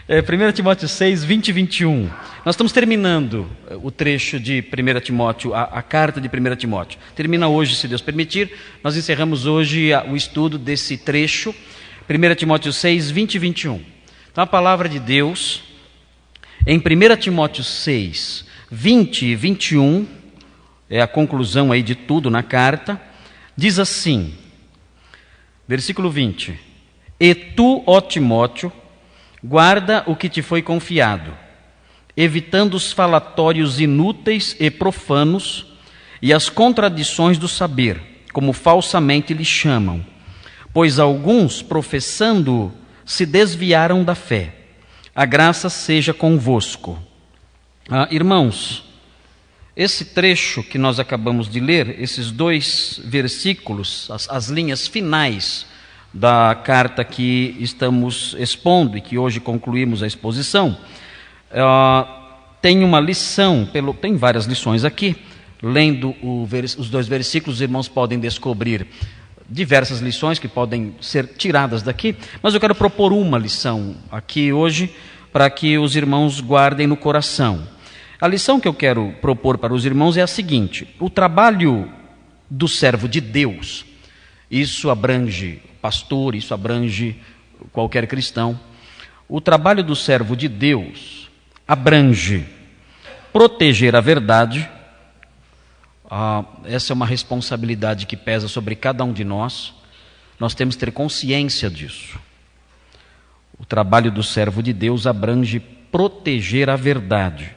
1 Timóteo 6, 20 e 21. Nós estamos terminando o trecho de 1 Timóteo, a carta de 1 Timóteo. Termina hoje, se Deus permitir. Nós encerramos hoje o estudo desse trecho, 1 Timóteo 6, 20 e 21. Então a palavra de Deus, em 1 Timóteo 6, 20 e 21, é a conclusão aí de tudo na carta, diz assim, versículo 20: E tu, ó Timóteo, guarda o que te foi confiado, evitando os falatórios inúteis e profanos e as contradições do saber, como falsamente lhe chamam, pois alguns, professando, se desviaram da fé. A graça seja convosco. Irmãos, esse trecho que nós acabamos de ler, esses 2 versículos, as linhas finais da carta que estamos expondo e que hoje concluímos a exposição, tem uma lição, tem várias lições aqui. Lendo os 2 versículos, os irmãos podem descobrir diversas lições que podem ser tiradas daqui, mas eu quero propor uma lição aqui hoje para que os irmãos guardem no coração. A lição que eu quero propor para os irmãos é a seguinte: o trabalho do servo de Deus, isso abrange pastor, isso abrange qualquer cristão. O trabalho do servo de Deus abrange proteger a verdade. Essa é uma responsabilidade que pesa sobre cada um de nós. Nós temos que ter consciência disso. O trabalho do servo de Deus abrange proteger a verdade,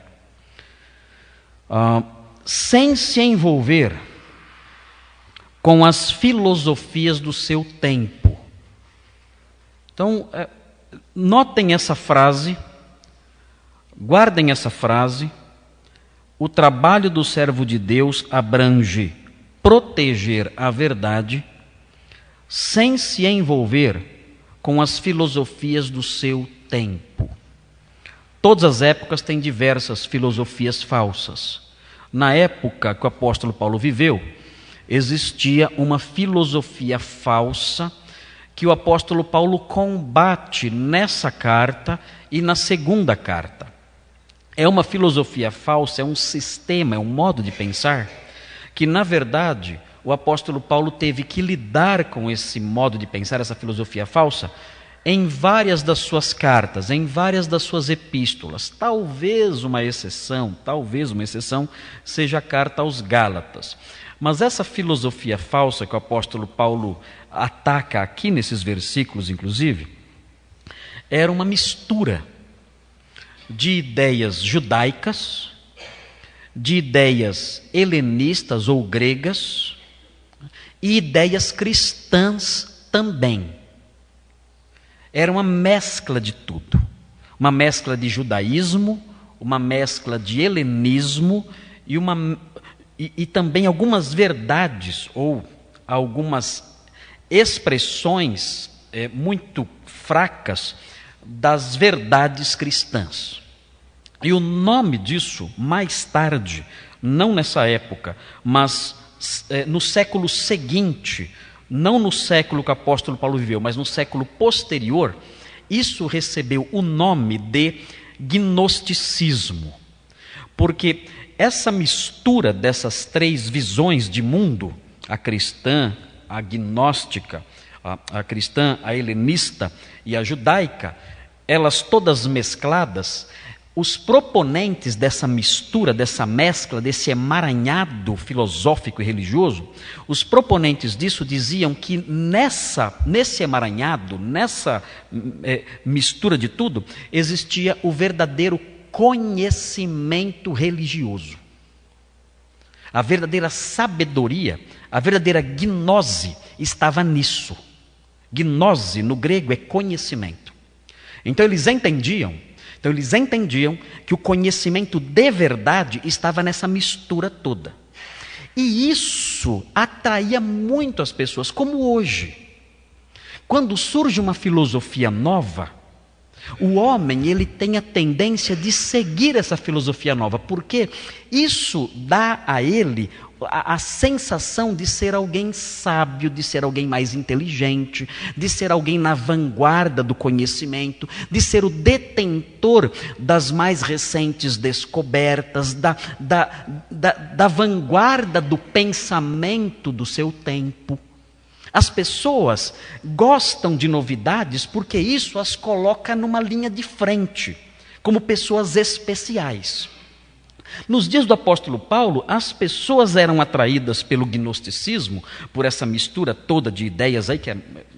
sem se envolver com as filosofias do seu tempo. Então, notem essa frase, guardem essa frase: o trabalho do servo de Deus abrange proteger a verdade, sem se envolver com as filosofias do seu tempo. Todas as épocas têm diversas filosofias falsas. Na época que o apóstolo Paulo viveu, existia uma filosofia falsa que o apóstolo Paulo combate nessa carta e na segunda carta. É uma filosofia falsa, é um sistema, é um modo de pensar que, na verdade, o apóstolo Paulo teve que lidar com esse modo de pensar, essa filosofia falsa, em várias das suas cartas, em várias das suas epístolas. Talvez uma exceção seja a carta aos Gálatas. Mas essa filosofia falsa que o apóstolo Paulo ataca aqui nesses versículos, inclusive, era uma mistura de ideias judaicas, de ideias helenistas ou gregas e ideias cristãs também. Era uma mescla de tudo, uma mescla de judaísmo, uma mescla de helenismo e também algumas verdades ou algumas expressões muito fracas das verdades cristãs. E o nome disso, mais tarde, não nessa época, mas no século seguinte, não no século que o apóstolo Paulo viveu, mas no século posterior, isso recebeu o nome de gnosticismo. Porque essa mistura dessas 3 visões de mundo, a cristã, a gnóstica, a cristã, a helenista e a judaica, elas todas mescladas, os proponentes dessa mistura, dessa mescla, desse emaranhado filosófico e religioso, os proponentes disso diziam que nesse emaranhado, nessa mistura de tudo, existia o verdadeiro conhecimento religioso. A verdadeira sabedoria, a verdadeira gnose estava nisso. Gnose, no grego, é conhecimento. Então eles entendiam que o conhecimento de verdade estava nessa mistura toda. E isso atraía muito as pessoas, como hoje. Quando surge uma filosofia nova, O homem, ele tem a tendência de seguir essa filosofia nova, porque isso dá a ele a sensação de ser alguém sábio, de ser alguém mais inteligente, de ser alguém na vanguarda do conhecimento, de ser o detentor das mais recentes descobertas, da vanguarda do pensamento do seu tempo. As pessoas gostam de novidades porque isso as coloca numa linha de frente, como pessoas especiais. Nos dias do apóstolo Paulo, as pessoas eram atraídas pelo gnosticismo, por essa mistura toda de ideias aí que é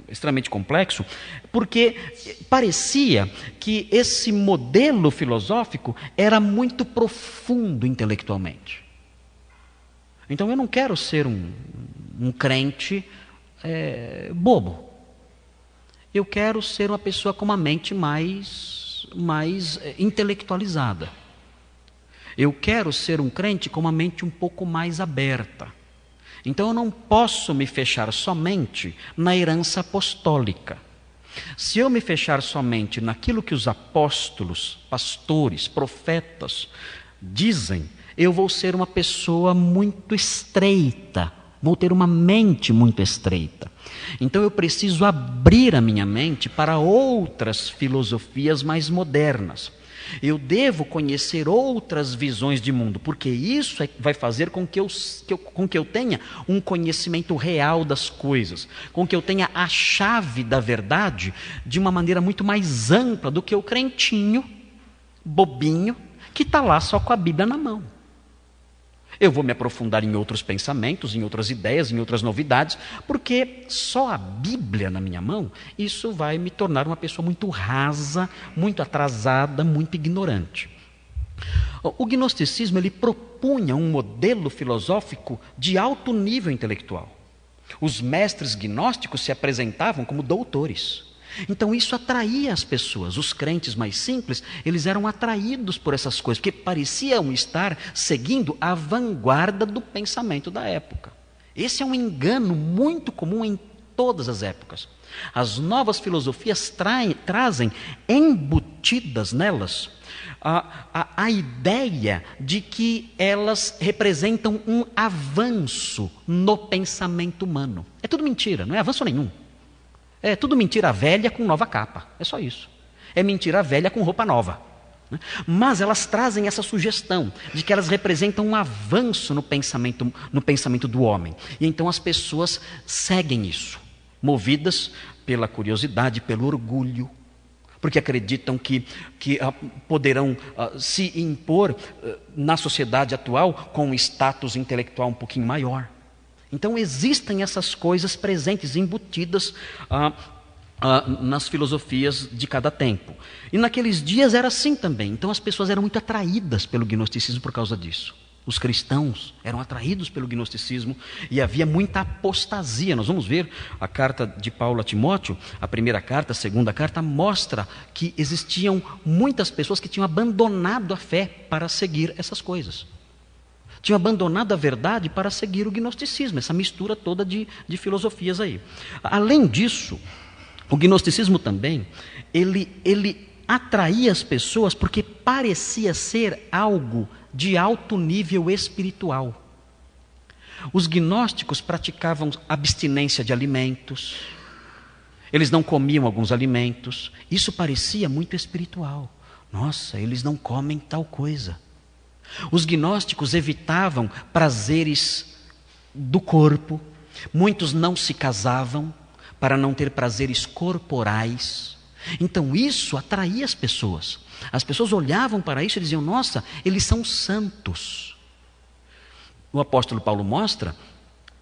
extremamente complexo, porque parecia que esse modelo filosófico era muito profundo intelectualmente. Então eu não quero ser um crente bobo. Eu quero ser uma pessoa com uma mente mais intelectualizada. Eu quero ser um crente com uma mente um pouco mais aberta. Então eu não posso me fechar somente na herança apostólica. Se eu me fechar somente naquilo que os apóstolos, pastores, profetas dizem, eu vou ser uma pessoa muito estreita, vou ter uma mente muito estreita. Então eu preciso abrir a minha mente para outras filosofias mais modernas. Eu devo conhecer outras visões de mundo, porque isso vai fazer com que eu tenha um conhecimento real das coisas, com que eu tenha a chave da verdade de uma maneira muito mais ampla do que o crentinho, bobinho, que está lá só com a Bíblia na mão. Eu vou me aprofundar em outros pensamentos, em outras ideias, em outras novidades, porque só a Bíblia na minha mão, isso vai me tornar uma pessoa muito rasa, muito atrasada, muito ignorante. O gnosticismo, ele propunha um modelo filosófico de alto nível intelectual. Os mestres gnósticos se apresentavam como doutores. Então isso atraía as pessoas. Os crentes mais simples, eles eram atraídos por essas coisas, porque pareciam estar seguindo a vanguarda do pensamento da época. Esse é um engano muito comum em todas as épocas. As novas filosofias trazem embutidas nelas a ideia de que elas representam um avanço no pensamento humano. É tudo mentira, não é avanço nenhum. É tudo mentira velha com nova capa, é só isso. É mentira velha com roupa nova. Mas elas trazem essa sugestão de que elas representam um avanço no pensamento do homem. E então as pessoas seguem isso, movidas pela curiosidade, pelo orgulho, porque acreditam que poderão se impor na sociedade atual com um status intelectual um pouquinho maior. Então existem essas coisas presentes, embutidas nas filosofias de cada tempo. E naqueles dias era assim também. Então as pessoas eram muito atraídas pelo gnosticismo por causa disso. Os cristãos eram atraídos pelo gnosticismo e havia muita apostasia. Nós vamos ver a carta de Paulo a Timóteo, a primeira carta, a segunda carta, mostra que existiam muitas pessoas que tinham abandonado a fé para seguir essas coisas. Tinham abandonado a verdade para seguir o gnosticismo, essa mistura toda de filosofias aí. Além disso, o gnosticismo também, ele atraía as pessoas porque parecia ser algo de alto nível espiritual. Os gnósticos praticavam abstinência de alimentos, eles não comiam alguns alimentos, isso parecia muito espiritual. Nossa, eles não comem tal coisa. Os gnósticos evitavam prazeres do corpo, muitos não se casavam para não ter prazeres corporais. Então isso atraía as pessoas. As pessoas olhavam para isso e diziam, nossa, eles são santos. O apóstolo Paulo mostra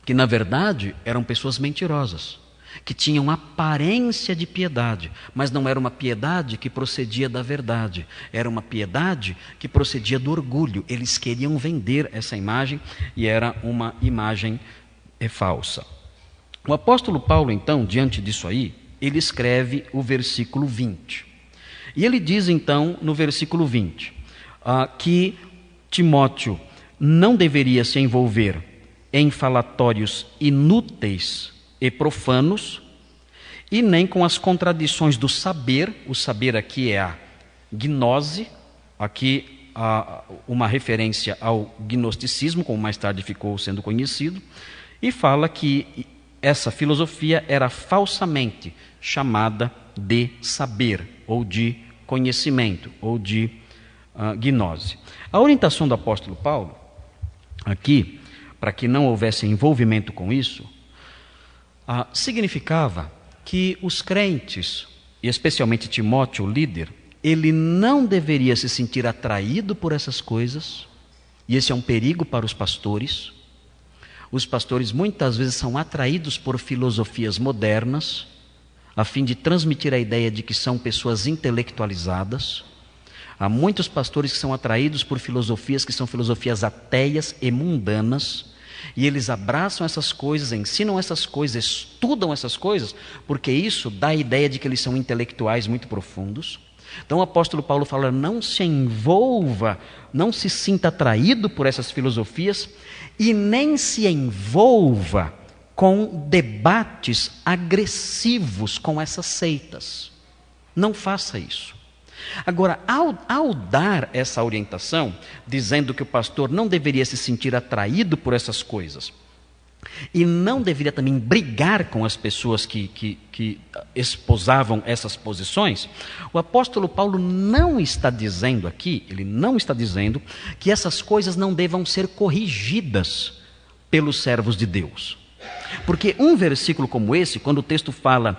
que na verdade eram pessoas mentirosas, que tinham aparência de piedade, mas não era uma piedade que procedia da verdade, era uma piedade que procedia do orgulho. Eles queriam vender essa imagem e era uma imagem falsa. O apóstolo Paulo, então, diante disso aí, ele escreve o versículo 20. E ele diz, então, no versículo 20, que Timóteo não deveria se envolver em falatórios inúteis e profanos, e nem com as contradições do saber. O saber aqui é a gnose, aqui uma referência ao gnosticismo, como mais tarde ficou sendo conhecido, e fala que essa filosofia era falsamente chamada de saber, ou de conhecimento, ou de gnose. A orientação do apóstolo Paulo, aqui, para que não houvesse envolvimento com isso, significava que os crentes, e especialmente Timóteo, o líder, ele não deveria se sentir atraído por essas coisas, e esse é um perigo para os pastores. Os pastores muitas vezes são atraídos por filosofias modernas, a fim de transmitir a ideia de que são pessoas intelectualizadas. Há muitos pastores que são atraídos por filosofias que são filosofias ateias e mundanas, e eles abraçam essas coisas, ensinam essas coisas, estudam essas coisas, porque isso dá a ideia de que eles são intelectuais muito profundos. Então o apóstolo Paulo fala: não se envolva, não se sinta atraído por essas filosofias e nem se envolva com debates agressivos com essas seitas. Não faça isso. Agora, ao dar essa orientação, dizendo que o pastor não deveria se sentir atraído por essas coisas, e não deveria também brigar com as pessoas que esposavam essas posições, o apóstolo Paulo não está dizendo aqui, ele não está dizendo que essas coisas não devam ser corrigidas pelos servos de Deus. Porque um versículo como esse, quando o texto fala,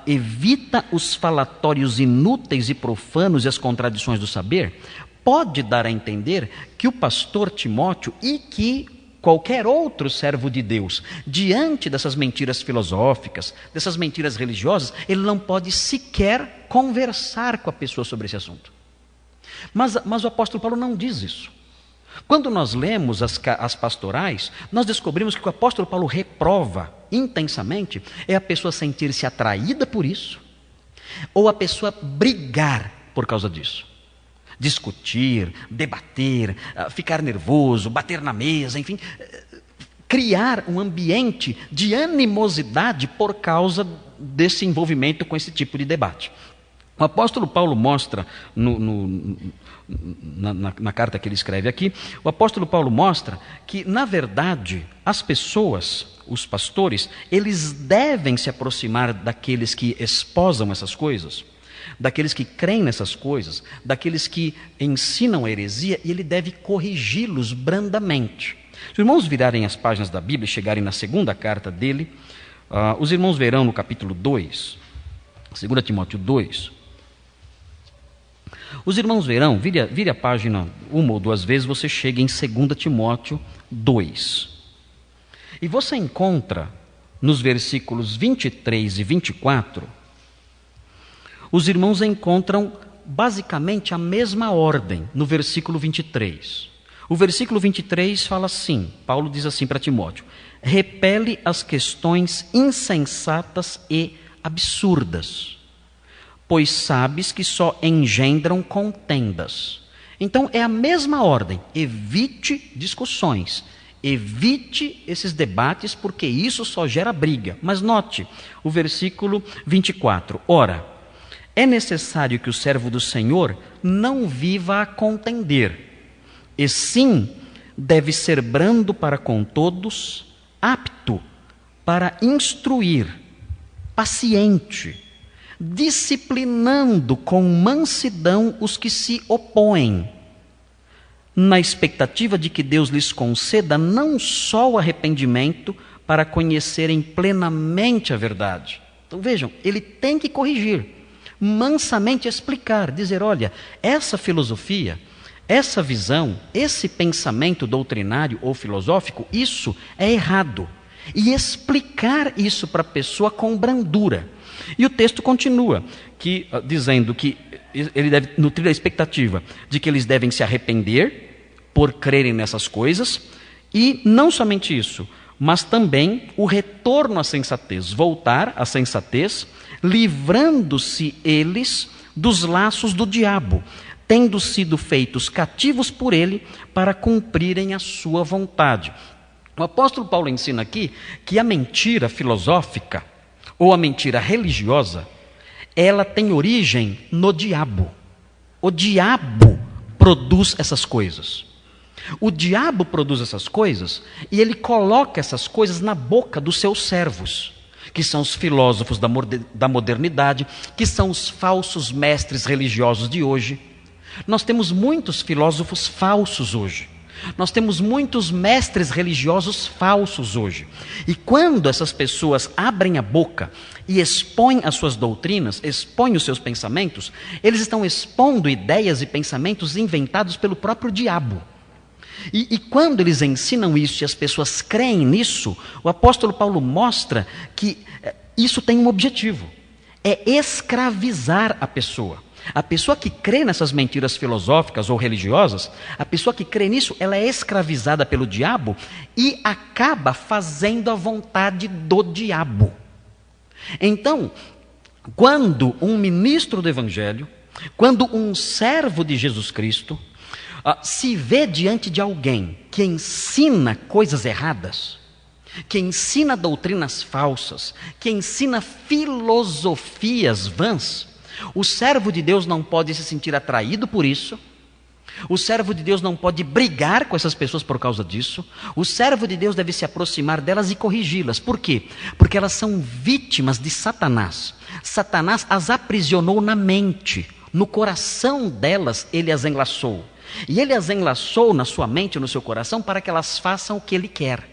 evita os falatórios inúteis e profanos e as contradições do saber, pode dar a entender que o pastor Timóteo e que qualquer outro servo de Deus, diante dessas mentiras filosóficas, dessas mentiras religiosas, ele não pode sequer conversar com a pessoa sobre esse assunto. Mas o apóstolo Paulo não diz isso. Quando nós lemos as pastorais, nós descobrimos que o que o apóstolo Paulo reprova intensamente é a pessoa sentir-se atraída por isso, ou a pessoa brigar por causa disso. Discutir, debater, ficar nervoso, bater na mesa, enfim, criar um ambiente de animosidade por causa desse envolvimento com esse tipo de debate. O apóstolo Paulo mostra, na carta que ele escreve aqui, o apóstolo Paulo mostra que, na verdade, as pessoas, os pastores, eles devem se aproximar daqueles que esposam essas coisas, daqueles que creem nessas coisas, daqueles que ensinam a heresia, e ele deve corrigi-los brandamente. Se os irmãos virarem as páginas da Bíblia e chegarem na segunda carta dele, os irmãos verão no capítulo 2, 2 Timóteo 2, os irmãos verão, vire a página uma ou duas vezes, você chega em 2 Timóteo 2. E você encontra, nos versículos 23 e 24, os irmãos encontram basicamente a mesma ordem no versículo 23. O versículo 23 fala assim, Paulo diz assim para Timóteo: repele as questões insensatas e absurdas, pois sabes que só engendram contendas. Então é a mesma ordem: evite discussões, evite esses debates, porque isso só gera briga. Mas note o versículo 24: ora, é necessário que o servo do Senhor não viva a contender, e sim deve ser brando para com todos, apto para instruir, paciente, disciplinando com mansidão os que se opõem, na expectativa de que Deus lhes conceda não só o arrependimento para conhecerem plenamente a verdade. Então vejam, ele tem que corrigir, mansamente explicar, dizer: olha, essa filosofia, essa visão, esse pensamento doutrinário ou filosófico, isso é errado. E explicar isso para a pessoa com brandura. E o texto continua, dizendo que ele deve nutrir a expectativa de que eles devem se arrepender por crerem nessas coisas, e não somente isso, mas também o retorno à sensatez, voltar à sensatez, livrando-se eles dos laços do diabo, tendo sido feitos cativos por ele para cumprirem a sua vontade. O apóstolo Paulo ensina aqui que a mentira filosófica, ou a mentira religiosa, ela tem origem no diabo. O diabo produz essas coisas. O diabo produz essas coisas e ele coloca essas coisas na boca dos seus servos, que são os filósofos da modernidade, que são os falsos mestres religiosos de hoje. Nós temos muitos filósofos falsos hoje. Nós temos muitos mestres religiosos falsos hoje. E quando essas pessoas abrem a boca e expõem as suas doutrinas, expõem os seus pensamentos, eles estão expondo ideias e pensamentos inventados pelo próprio diabo. E quando eles ensinam isso e as pessoas creem nisso, o apóstolo Paulo mostra que isso tem um objetivo: é escravizar a pessoa. A pessoa que crê nessas mentiras filosóficas ou religiosas, a pessoa que crê nisso, ela é escravizada pelo diabo e acaba fazendo a vontade do diabo. Então, quando um ministro do Evangelho, quando um servo de Jesus Cristo, se vê diante de alguém que ensina coisas erradas, que ensina doutrinas falsas, que ensina filosofias vãs, o servo de Deus não pode se sentir atraído por isso, o servo de Deus não pode brigar com essas pessoas por causa disso, o servo de Deus deve se aproximar delas e corrigi-las. Por quê? Porque elas são vítimas de Satanás. Satanás as aprisionou na mente, no coração delas ele as enlaçou. E ele as enlaçou na sua mente, no seu coração, para que elas façam o que ele quer.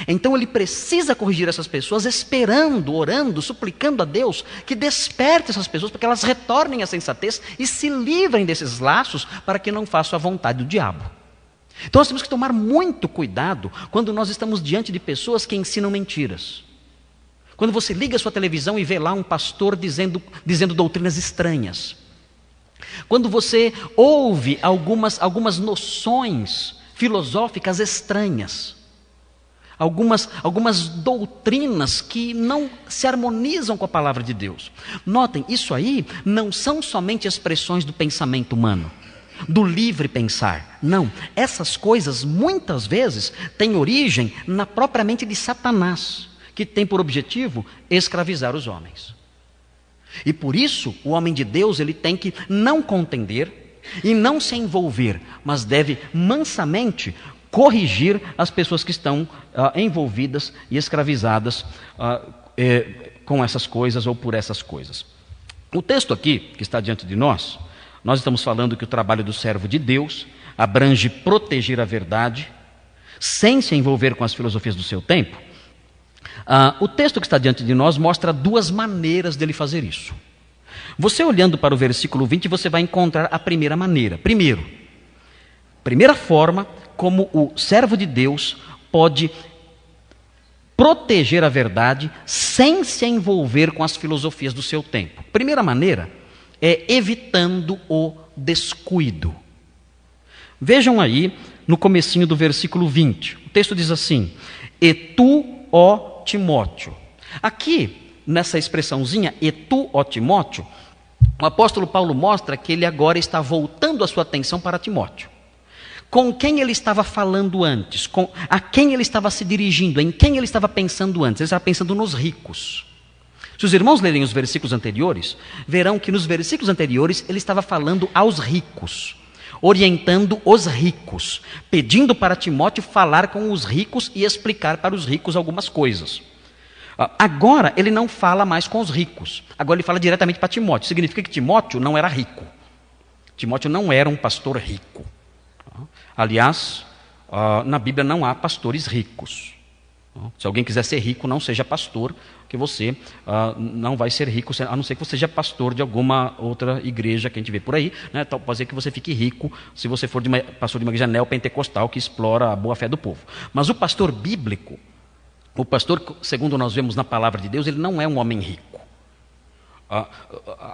Então ele precisa corrigir essas pessoas, esperando, orando, suplicando a Deus que desperte essas pessoas para que elas retornem à sensatez e se livrem desses laços para que não façam a vontade do diabo. Então nós temos que tomar muito cuidado quando nós estamos diante de pessoas que ensinam mentiras. Quando você liga a sua televisão e vê lá um pastor dizendo doutrinas estranhas. Quando você ouve algumas noções filosóficas estranhas, algumas doutrinas que não se harmonizam com a palavra de Deus. Notem, isso aí não são somente expressões do pensamento humano, do livre pensar. Não, essas coisas muitas vezes têm origem na própria mente de Satanás, que tem por objetivo escravizar os homens. E por isso, o homem de Deus ele tem que não contender e não se envolver, mas deve mansamente corrigir as pessoas que estão envolvidas e escravizadas com essas coisas ou por essas coisas. O texto aqui, que está diante de nós estamos falando que o trabalho do servo de Deus abrange proteger a verdade, sem se envolver com as filosofias do seu tempo. O texto que está diante de nós mostra duas maneiras dele fazer isso. Você olhando para o versículo 20, você vai encontrar a primeira maneira. Primeira forma como o servo de Deus pode proteger a verdade sem se envolver com as filosofias do seu tempo. Primeira maneira é evitando o descuido. Vejam aí no comecinho do versículo 20. O texto diz assim: "E tu, ó Timóteo". Aqui, nessa expressãozinha, "e tu, ó Timóteo", o apóstolo Paulo mostra que ele agora está voltando a sua atenção para Timóteo. Com quem ele estava falando antes? A quem ele estava se dirigindo? Em quem ele estava pensando antes? Ele estava pensando nos ricos. Se os irmãos lerem os versículos anteriores, verão que nos versículos anteriores ele estava falando aos ricos, orientando os ricos, pedindo para Timóteo falar com os ricos e explicar para os ricos algumas coisas. Agora ele não fala mais com os ricos, agora ele fala diretamente para Timóteo. Significa que Timóteo não era rico. Timóteo não era um pastor rico. Aliás, na Bíblia não há pastores ricos. Se alguém quiser ser rico, não seja pastor, que você não vai ser rico, a não ser que você seja pastor de alguma outra igreja que a gente vê por aí, né? Pode ser que você fique rico se você for pastor de uma igreja neopentecostal que explora a boa-fé do povo. Mas o pastor bíblico, o pastor, segundo nós vemos na palavra de Deus, ele não é um homem rico.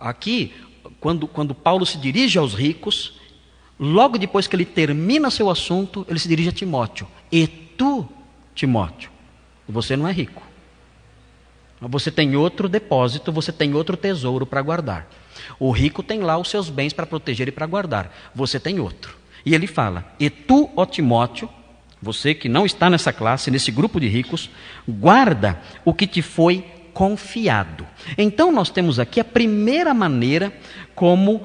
Aqui, quando Paulo se dirige aos ricos, logo depois que ele termina seu assunto, ele se dirige a Timóteo. "E tu, Timóteo, você não é rico. Você tem outro depósito, você tem outro tesouro para guardar. O rico tem lá os seus bens para proteger e para guardar. Você tem outro." E ele fala: "E tu, ó Timóteo, você que não está nessa classe, nesse grupo de ricos, guarda o que te foi confiado. Então nós temos aqui a primeira maneira como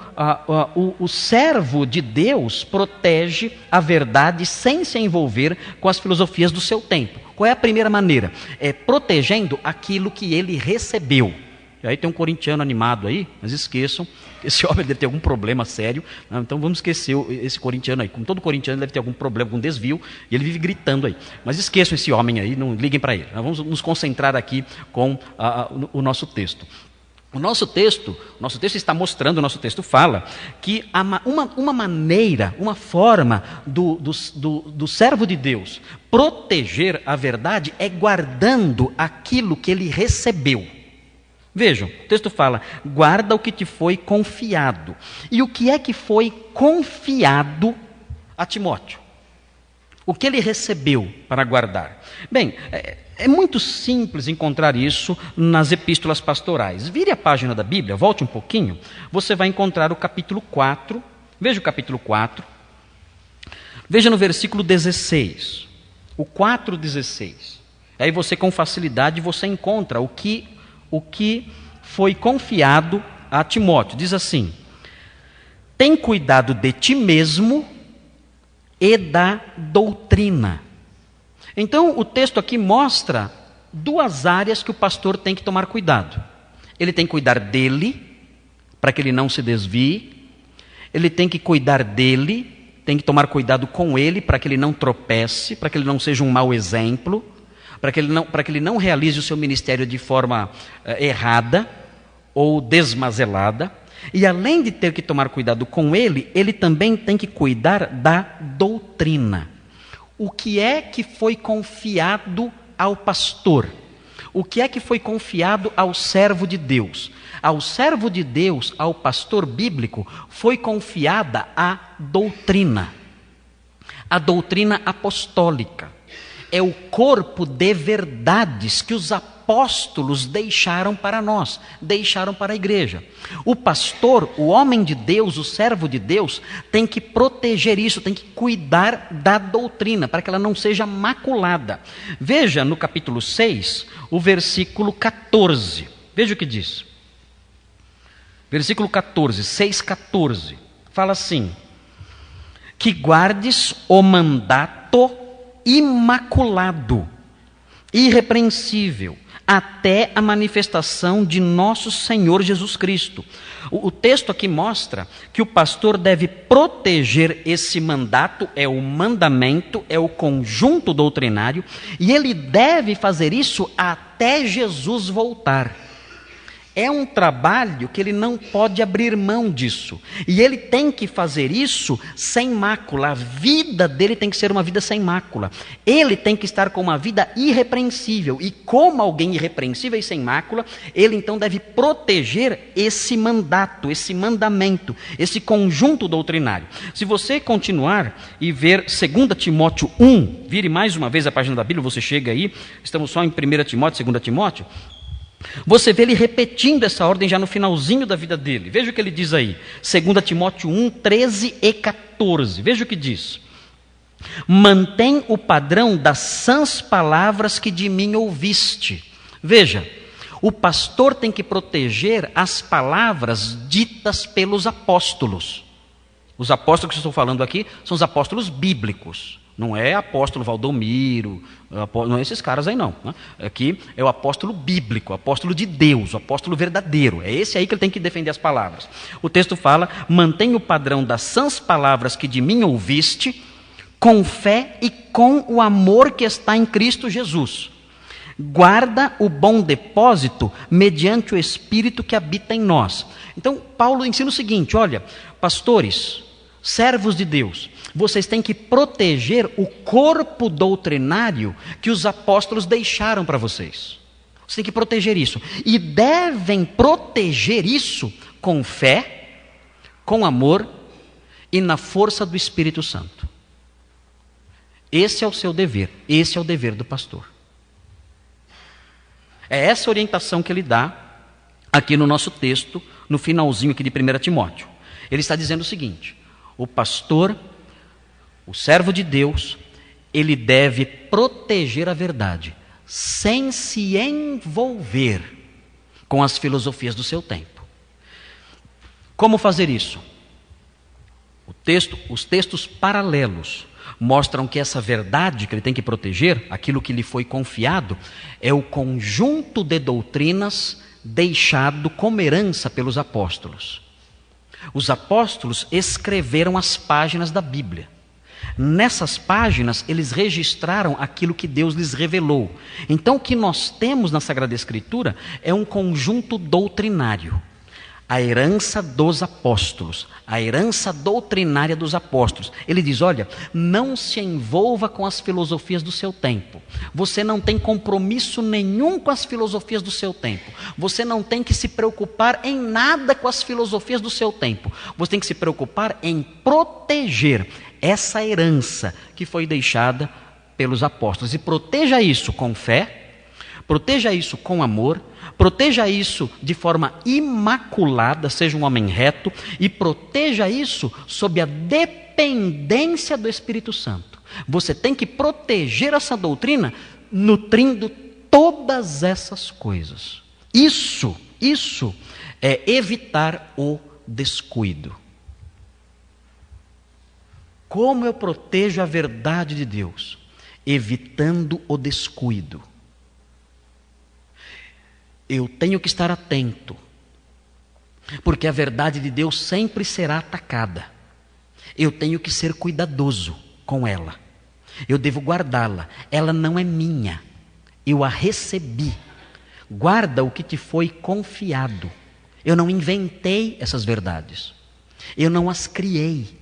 o servo de Deus protege a verdade sem se envolver com as filosofias do seu tempo. Qual é a primeira maneira? É protegendo aquilo que ele recebeu. E aí tem um corintiano animado aí, mas esqueçam, esse homem deve ter algum problema sério, né? Então vamos esquecer esse corintiano aí. Como todo corintiano deve ter algum problema, algum desvio, e ele vive gritando aí. Mas esqueçam esse homem aí, não liguem para ele. Nós vamos nos concentrar aqui com o nosso texto. O nosso texto está mostrando, o nosso texto fala, que uma maneira, uma forma do servo de Deus proteger a verdade é guardando aquilo que ele recebeu. Vejam, o texto fala, guarda o que te foi confiado. E o que é que foi confiado a Timóteo? O que ele recebeu para guardar? Bem, é muito simples encontrar isso nas epístolas pastorais. Vire a página da Bíblia, volte um pouquinho, você vai encontrar o capítulo 4. Veja o capítulo 4. Veja no versículo 16. O 4:16. Aí você com facilidade você encontra o que foi confiado a Timóteo. Diz assim: tem cuidado de ti mesmo e da doutrina. Então o texto aqui mostra duas áreas que o pastor tem que tomar cuidado. Ele tem que cuidar dele, para que ele não se desvie. Ele tem que cuidar dele, tem que tomar cuidado com ele, para que ele não tropece, para que ele não seja um mau exemplo, para que ele não realize o seu ministério de forma errada ou desmazelada. E além de ter que tomar cuidado com ele, ele também tem que cuidar da doutrina. O que é que foi confiado ao pastor? O que é que foi confiado ao servo de Deus? Ao servo de Deus, ao pastor bíblico, foi confiada a doutrina apostólica. É o corpo de verdades que os apóstolos deixaram para nós, deixaram para a igreja. O pastor, o homem de Deus, o servo de Deus, tem que proteger isso, tem que cuidar da doutrina, para que ela não seja maculada. Veja no capítulo 6, o versículo 14. Veja o que diz. Versículo 14, 6:14. Fala assim: que guardes o mandato imaculado, irrepreensível, até a manifestação de nosso Senhor Jesus Cristo. O texto aqui mostra que o pastor deve proteger esse mandato, é o mandamento, é o conjunto doutrinário, e ele deve fazer isso até Jesus voltar. É um trabalho que ele não pode abrir mão disso. E ele tem que fazer isso sem mácula. A vida dele tem que ser uma vida sem mácula. Ele tem que estar com uma vida irrepreensível. E como alguém irrepreensível e sem mácula, ele então deve proteger esse mandato, esse mandamento, esse conjunto doutrinário. Se você continuar e ver 2 Timóteo 1, vire mais uma vez a página da Bíblia, você chega aí, estamos só em 1 Timóteo, 2 Timóteo, você vê ele repetindo essa ordem já no finalzinho da vida dele. Veja o que ele diz aí, 2 Timóteo 1, 13 e 14. Veja o que diz: mantém o padrão das sãs palavras que de mim ouviste. Veja, o pastor tem que proteger as palavras ditas pelos apóstolos. Os apóstolos que eu estou falando aqui são os apóstolos bíblicos. Não é apóstolo Valdomiro, não é esses caras aí não. Aqui é o apóstolo bíblico, o apóstolo de Deus, o apóstolo verdadeiro. É esse aí que ele tem que defender as palavras. O texto fala: mantém o padrão das sãs palavras que de mim ouviste, com fé e com o amor que está em Cristo Jesus. Guarda o bom depósito mediante o Espírito que habita em nós. Então, Paulo ensina o seguinte: olha, pastores, servos de Deus, vocês têm que proteger o corpo doutrinário que os apóstolos deixaram para vocês. Vocês têm que proteger isso. E devem proteger isso com fé, com amor e na força do Espírito Santo. Esse é o seu dever, esse é o dever do pastor. É essa orientação que ele dá aqui no nosso texto, no finalzinho aqui de 1 Timóteo. Ele está dizendo o seguinte: o pastor, o servo de Deus, ele deve proteger a verdade, sem se envolver com as filosofias do seu tempo. Como fazer isso? Os textos paralelos mostram que essa verdade que ele tem que proteger, aquilo que lhe foi confiado, é o conjunto de doutrinas deixado como herança pelos apóstolos. Os apóstolos escreveram as páginas da Bíblia. Nessas páginas, eles registraram aquilo que Deus lhes revelou. Então, o que nós temos na Sagrada Escritura é um conjunto doutrinário. A herança dos apóstolos, a herança doutrinária dos apóstolos. Ele diz, olha, não se envolva com as filosofias do seu tempo. Você não tem compromisso nenhum com as filosofias do seu tempo. Você não tem que se preocupar em nada com as filosofias do seu tempo. Você tem que se preocupar em proteger essa herança que foi deixada pelos apóstolos. E proteja isso com fé, proteja isso com amor, proteja isso de forma imaculada, seja um homem reto, e proteja isso sob a dependência do Espírito Santo. Você tem que proteger essa doutrina nutrindo todas essas coisas. Isso é evitar o descuido. Como eu protejo a verdade de Deus? Evitando o descuido. Eu tenho que estar atento, porque a verdade de Deus sempre será atacada. Eu tenho que ser cuidadoso com ela. Eu devo guardá-la. Ela não é minha. Eu a recebi. Guarda o que te foi confiado. Eu não inventei essas verdades. Eu não as criei.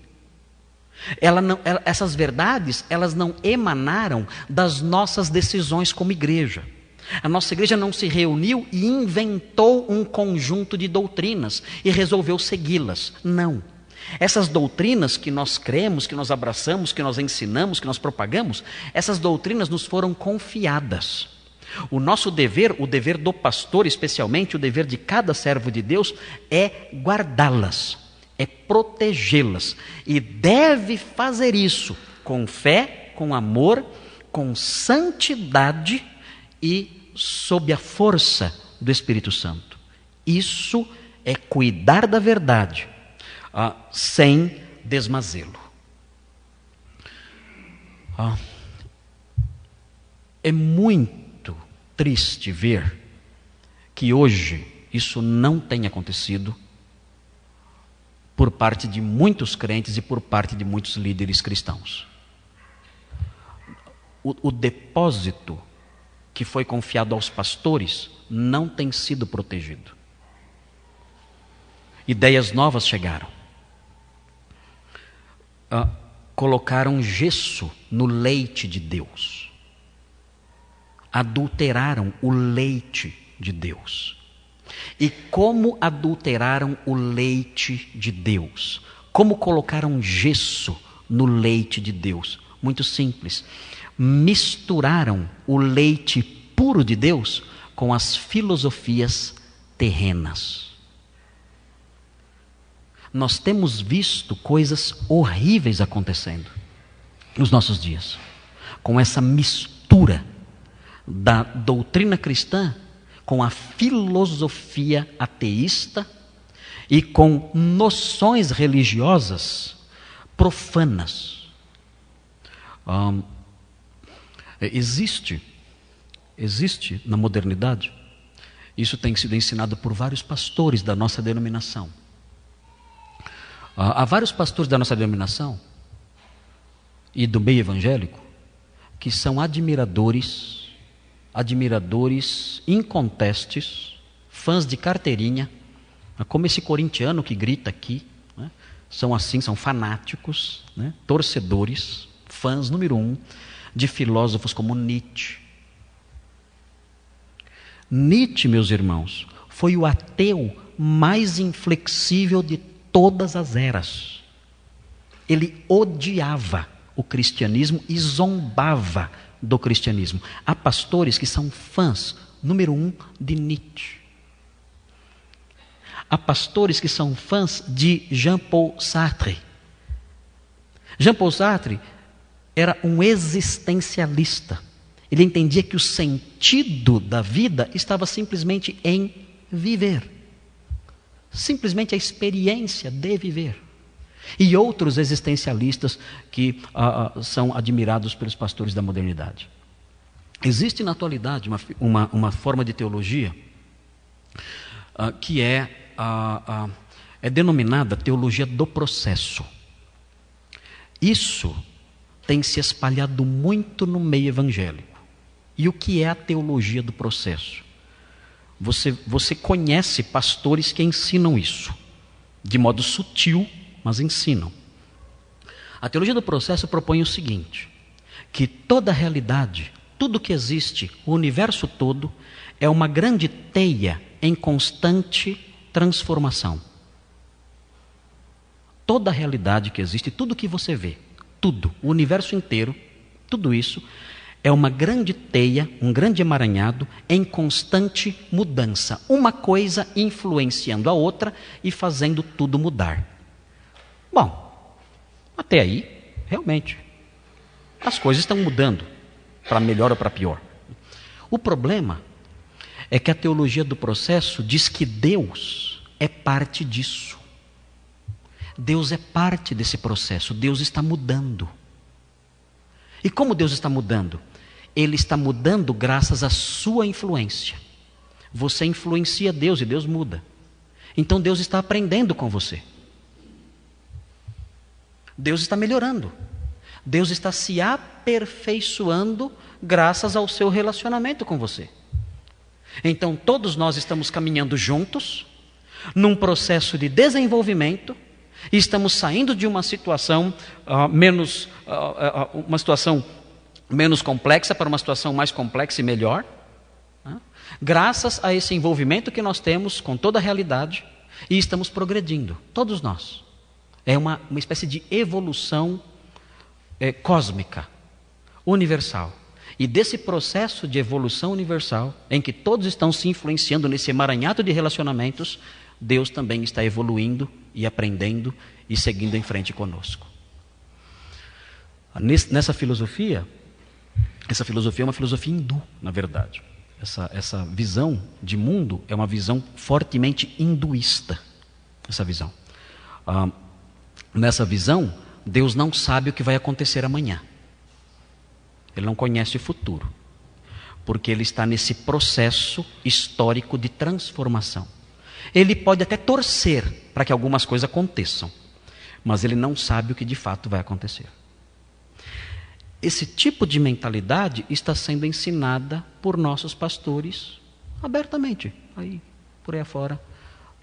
Essas verdades, elas não emanaram das nossas decisões como igreja. A nossa igreja não se reuniu e inventou um conjunto de doutrinas e resolveu segui-las. Não. Essas doutrinas que nós cremos, que nós abraçamos, que nós ensinamos, que nós propagamos, essas doutrinas nos foram confiadas. O nosso dever, o dever do pastor especialmente, o dever de cada servo de Deus, é guardá-las, é protegê-las. E deve fazer isso com fé, com amor, com santidade e sob a força do Espírito Santo. Isso é cuidar da verdade, sem desmazê-lo. É muito triste ver que hoje isso não tem acontecido por parte de muitos crentes e por parte de muitos líderes cristãos. O depósito que foi confiado aos pastores não tem sido protegido. Ideias novas chegaram. Colocaram gesso no leite de Deus. Adulteraram o leite de Deus. E como adulteraram o leite de Deus? Como colocaram gesso no leite de Deus? Muito simples. Misturaram o leite puro de Deus com as filosofias terrenas. Nós temos visto coisas horríveis acontecendo nos nossos dias, com essa mistura da doutrina cristã com a filosofia ateísta e com noções religiosas profanas. Existe na modernidade, isso tem sido ensinado por vários pastores da nossa denominação. Há vários pastores da nossa denominação e do meio evangélico que são admiradores incontestes, fãs de carteirinha, como esse corintiano que grita aqui, né? São assim, são fanáticos, né? Torcedores, fãs número 1 de filósofos como Nietzsche. Nietzsche, meus irmãos, foi o ateu mais inflexível de todas as eras. Ele odiava o cristianismo e zombava do cristianismo. Há pastores que são fãs número 1 de Nietzsche. Há pastores que são fãs de Jean-Paul Sartre. Jean-Paul Sartre era um existencialista. Ele entendia que o sentido da vida estava simplesmente em viver. Simplesmente a experiência de viver. E outros existencialistas que são admirados pelos pastores da modernidade. Existe na atualidade uma forma de teologia que é denominada teologia do processo. Isso tem se espalhado muito no meio evangélico. E o que é a teologia do processo? Você conhece pastores que ensinam isso, de modo sutil, mas ensinam. A teologia do processo propõe o seguinte, que toda a realidade, tudo que existe, o universo todo, é uma grande teia em constante transformação. Toda a realidade que existe, tudo que você vê, tudo, o universo inteiro, tudo isso, é uma grande teia, um grande emaranhado em constante mudança. Uma coisa influenciando a outra e fazendo tudo mudar. Bom, até aí, realmente, as coisas estão mudando, para melhor ou para pior. O problema é que a teologia do processo diz que Deus é parte disso. Deus é parte desse processo, Deus está mudando. E como Deus está mudando? Ele está mudando graças à sua influência. Você influencia Deus e Deus muda. Então Deus está aprendendo com você. Deus está melhorando. Deus está se aperfeiçoando graças ao seu relacionamento com você. Então todos nós estamos caminhando juntos, num processo de desenvolvimento, e estamos saindo de uma situação menos complexa para uma situação mais complexa e melhor, graças a esse envolvimento que nós temos com toda a realidade, e estamos progredindo, todos nós. É uma espécie de evolução cósmica, universal. E desse processo de evolução universal, em que todos estão se influenciando nesse emaranhado de relacionamentos, Deus também está evoluindo e aprendendo e seguindo em frente conosco. Nessa filosofia, essa filosofia é uma filosofia hindu, na verdade. Essa visão de mundo é uma visão fortemente hinduísta. Essa visão. Nessa visão, Deus não sabe o que vai acontecer amanhã. Ele não conhece o futuro. Porque ele está nesse processo histórico de transformação. Ele pode até torcer para que algumas coisas aconteçam, mas ele não sabe o que de fato vai acontecer. Esse tipo de mentalidade está sendo ensinada por nossos pastores abertamente, por aí afora,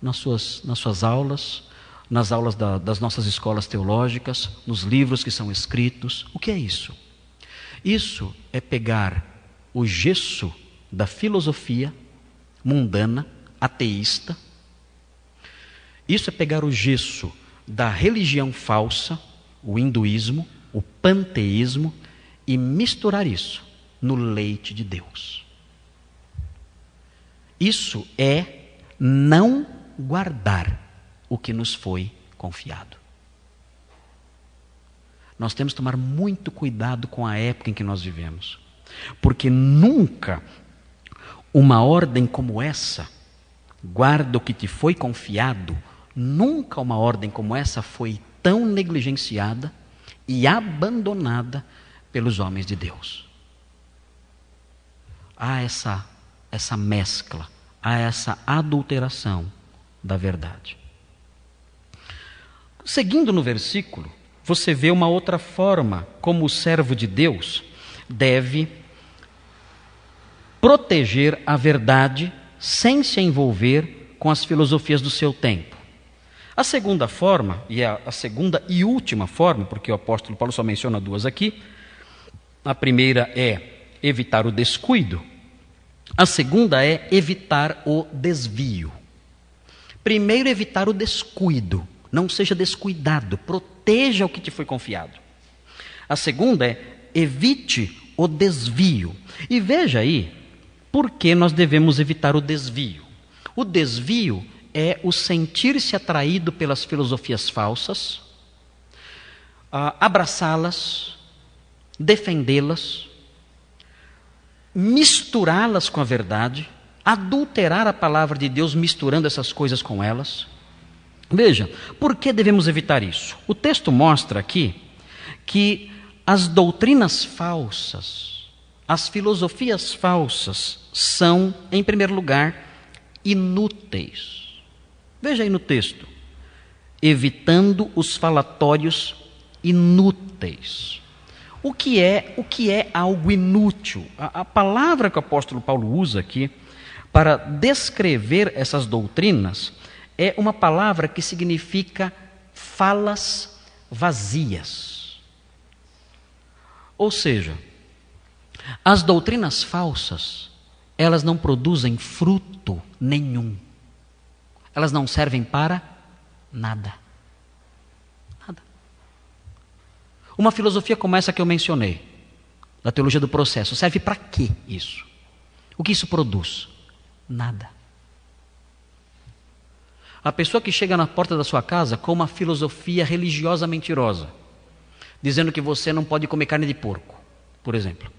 nas suas aulas, nas aulas das nossas escolas teológicas, nos livros que são escritos. O que é isso? Isso é pegar o gesso da filosofia mundana, ateísta. Isso é pegar o gesso da religião falsa, o hinduísmo, o panteísmo, e misturar isso no leite de Deus. Isso é não guardar o que nos foi confiado. Nós temos que tomar muito cuidado com a época em que nós vivemos, porque nunca uma ordem como essa, guarda o que te foi confiado, nunca uma ordem como essa foi tão negligenciada e abandonada pelos homens de Deus. Há essa mescla, há essa adulteração da verdade. Seguindo no versículo, você vê uma outra forma como o servo de Deus deve proteger a verdade sem se envolver com as filosofias do seu tempo. A segunda forma, e a segunda e última forma, porque o apóstolo Paulo só menciona duas aqui, a primeira é evitar o descuido, a segunda é evitar o desvio. Primeiro, evitar o descuido. Não seja descuidado, proteja o que te foi confiado. A segunda é evite o desvio. E veja aí, por que nós devemos evitar o desvio? O desvio é o sentir-se atraído pelas filosofias falsas, abraçá-las, defendê-las, misturá-las com a verdade, adulterar a palavra de Deus misturando essas coisas com elas. Veja, por que devemos evitar isso? O texto mostra aqui que as doutrinas falsas, as filosofias falsas são, em primeiro lugar, inúteis. Veja aí no texto, evitando os falatórios inúteis. O que é algo inútil? A palavra que o apóstolo Paulo usa aqui para descrever essas doutrinas é uma palavra que significa falas vazias. Ou seja, as doutrinas falsas, elas não produzem fruto nenhum. Elas não servem para nada. Nada. Uma filosofia como essa que eu mencionei, da teologia do processo, serve para quê isso? O que isso produz? Nada. A pessoa que chega na porta da sua casa com uma filosofia religiosa mentirosa, dizendo que você não pode comer carne de porco, por exemplo.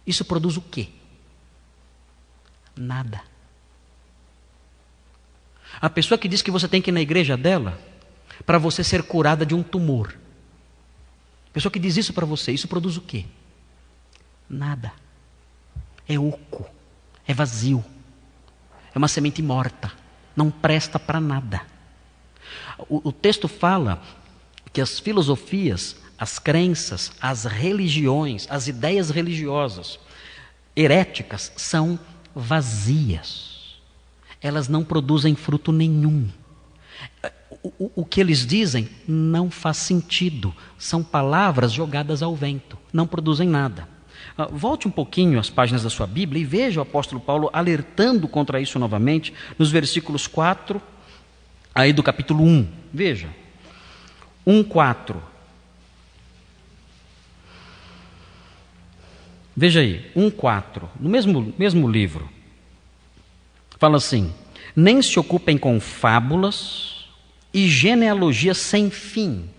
Isso produz o quê? Nada. A pessoa que diz que você tem que ir na igreja dela para você ser curada de um tumor. A pessoa que diz isso para você, isso produz o quê? Nada. É oco, é vazio, é uma semente morta, não presta para nada. O texto fala que as filosofias, as crenças, as religiões, as ideias religiosas heréticas são vazias. Elas não produzem fruto nenhum. O que eles dizem não faz sentido. São palavras jogadas ao vento, não produzem nada. Volte um pouquinho às páginas da sua Bíblia e veja o apóstolo Paulo alertando contra isso novamente, nos versículos 4, aí do capítulo 1. Veja, 1:4. Veja aí, 1:4, no mesmo livro. Fala assim: nem se ocupem com fábulas e genealogias sem fim,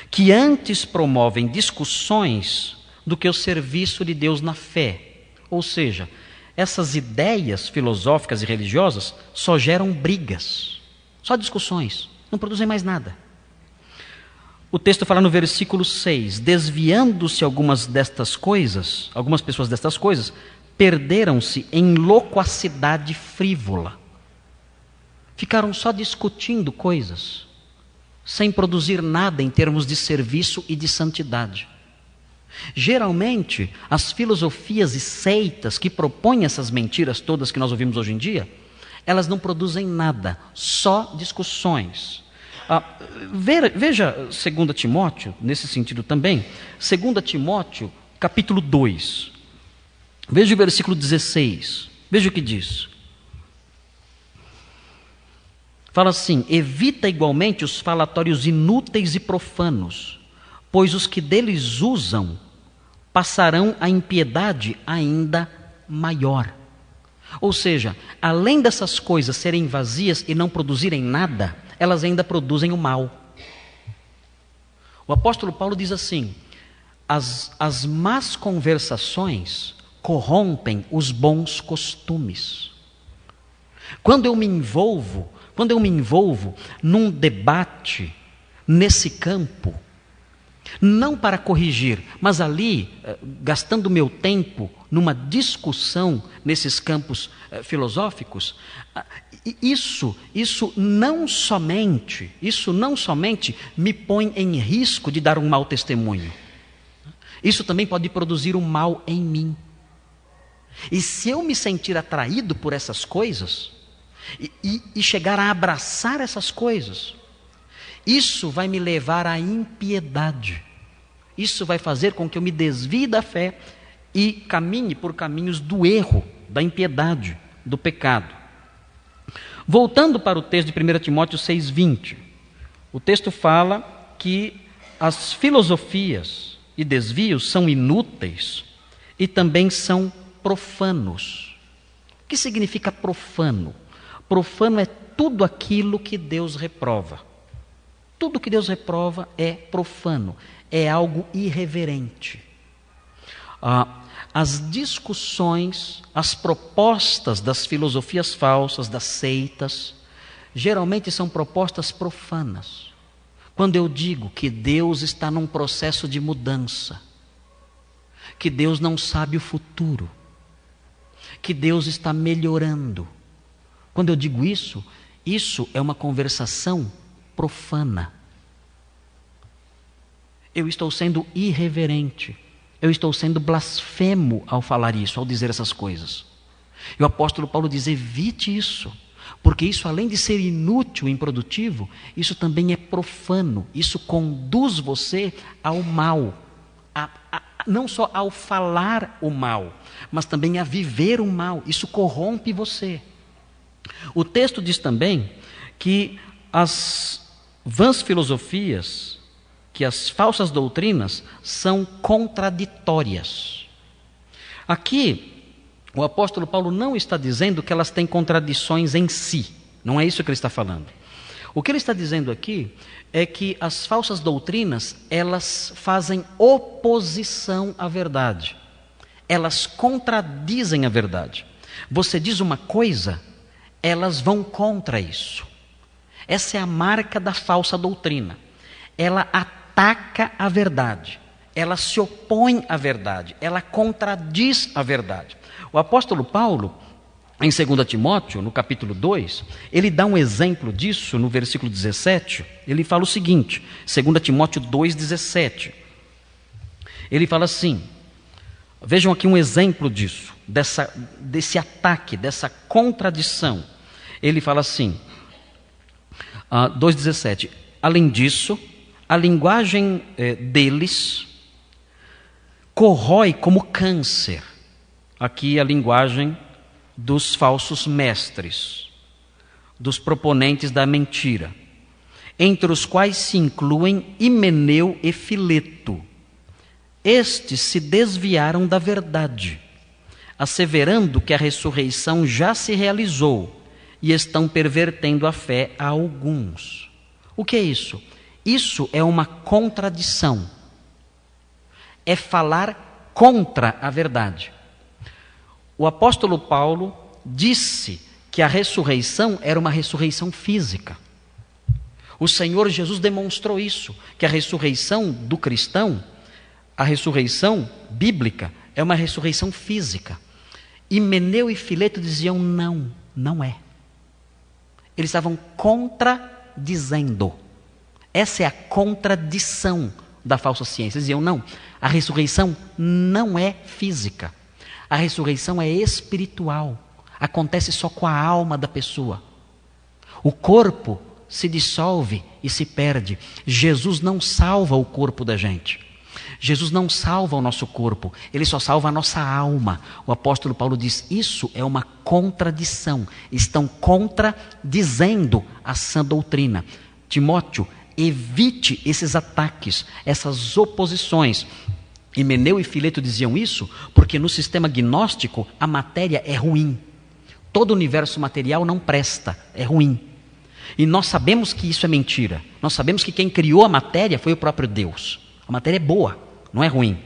que antes promovem discussões do que o serviço de Deus na fé. Ou seja, essas ideias filosóficas e religiosas só geram brigas, só discussões, não produzem mais nada. O texto fala no versículo 6, desviando-se algumas pessoas destas coisas, perderam-se em loquacidade frívola. Ficaram só discutindo coisas, sem produzir nada em termos de serviço e de santidade. Geralmente, as filosofias e seitas que propõem essas mentiras todas que nós ouvimos hoje em dia, elas não produzem nada, só discussões. Veja 2 Timóteo, nesse sentido também, 2 Timóteo, capítulo 2. Veja o versículo 16, veja o que diz. Fala assim: evita igualmente os falatórios inúteis e profanos, pois os que deles usam passarão a impiedade ainda maior. Ou seja, além dessas coisas serem vazias e não produzirem nada, elas ainda produzem o mal. O apóstolo Paulo diz assim: as más conversações corrompem os bons costumes. Quando eu me envolvo num debate nesse campo, não para corrigir, mas ali, gastando meu tempo numa discussão nesses campos filosóficos, isso não somente me põe em risco de dar um mau testemunho. Isso também pode produzir um mal em mim. E se eu me sentir atraído por essas coisas, e chegar a abraçar essas coisas, isso vai me levar à impiedade. Isso vai fazer com que eu me desvie da fé e caminhe por caminhos do erro, da impiedade, do pecado. Voltando para o texto de 1 Timóteo 6:20, o texto fala que as filosofias e desvios são inúteis e também são profanos. O que significa profano? Profano é tudo aquilo que Deus reprova. Tudo que Deus reprova é profano, é algo irreverente. as discussões, as propostas das filosofias falsas, das seitas, geralmente são propostas profanas. Quando eu digo que Deus está num processo de mudança, que Deus não sabe o futuro, que Deus está melhorando. Quando eu digo isso, isso é uma conversação profana. Eu estou sendo irreverente. Eu estou sendo blasfemo ao falar isso, ao dizer essas coisas. E o apóstolo Paulo diz: evite isso, porque isso, além de ser inútil e improdutivo, isso também é profano. Isso conduz você ao mal, não só ao falar o mal, mas também a viver o mal. Isso corrompe você. O texto diz também que as vãs filosofias, que as falsas doutrinas são contraditórias. Aqui, o apóstolo Paulo não está dizendo que elas têm contradições em si. Não é isso que ele está falando. O que ele está dizendo aqui é que as falsas doutrinas, elas fazem oposição à verdade. Elas contradizem a verdade. Você diz uma coisa, elas vão contra isso. Essa é a marca da falsa doutrina. Ela ataca a verdade, ela se opõe à verdade, ela contradiz a verdade. O apóstolo Paulo, em 2 Timóteo, no capítulo 2, ele dá um exemplo disso no versículo 17. Ele fala o seguinte, 2 Timóteo 2,17. Ele fala assim, vejam aqui um exemplo disso, desse ataque, dessa contradição. Ele fala assim, 2,17. Além disso, a linguagem deles corrói como câncer. Aqui a linguagem dos falsos mestres, dos proponentes da mentira, entre os quais se incluem Himeneu e Fileto. Estes se desviaram da verdade, asseverando que a ressurreição já se realizou e estão pervertendo a fé a alguns. O que é isso? Isso é uma contradição. É falar contra a verdade. O apóstolo Paulo disse que a ressurreição era uma ressurreição física. O Senhor Jesus demonstrou isso, que a ressurreição do cristão, a ressurreição bíblica, é uma ressurreição física. Himeneu e Fileto diziam não, não é. Eles estavam contradizendo. Essa é a contradição da falsa ciência. Eles diziam, não, a ressurreição não é física. A ressurreição é espiritual. Acontece só com a alma da pessoa. O corpo se dissolve e se perde. Jesus não salva o corpo da gente. Jesus não salva o nosso corpo. Ele só salva a nossa alma. O apóstolo Paulo diz, isso é uma contradição. Estão contradizendo a sã doutrina. Timóteo, evite esses ataques, essas oposições. Himeneu e Fileto diziam isso porque no sistema gnóstico a matéria é ruim. Todo o universo material não presta, é ruim. E nós sabemos que isso é mentira. Nós sabemos que quem criou a matéria foi o próprio Deus. A matéria é boa, não é ruim.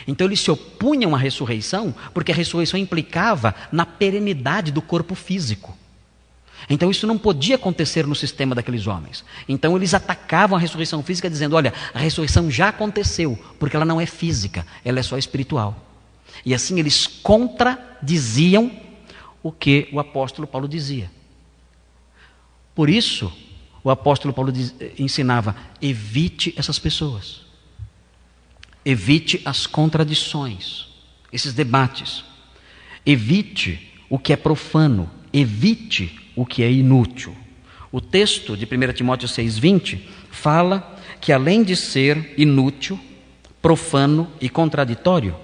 Então eles se opunham à ressurreição porque a ressurreição implicava na perenidade do corpo físico. Então isso não podia acontecer no sistema daqueles homens. Então eles atacavam a ressurreição física dizendo, olha, a ressurreição já aconteceu, porque ela não é física, ela é só espiritual. E assim eles contradiziam o que o apóstolo Paulo dizia. Por isso, o apóstolo Paulo ensinava, evite essas pessoas. Evite as contradições, esses debates. Evite o que é profano, evite o que é inútil. O texto de 1 Timóteo 6,20 fala que além de ser inútil, profano e contraditório,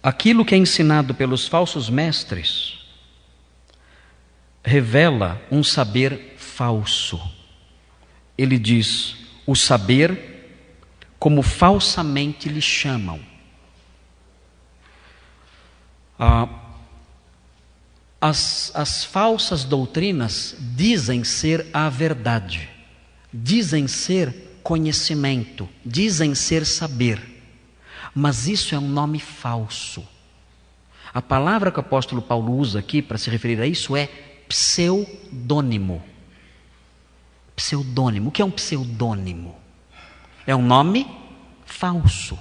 aquilo que é ensinado pelos falsos mestres revela um saber falso. Ele diz, o saber como falsamente lhe chamam. As falsas doutrinas dizem ser a verdade, dizem ser conhecimento, dizem ser saber, Mas isso é um nome falso. A palavra que o apóstolo Paulo usa aqui para se referir a isso é pseudônimo. Pseudônimo. O que é um pseudônimo? É um nome falso.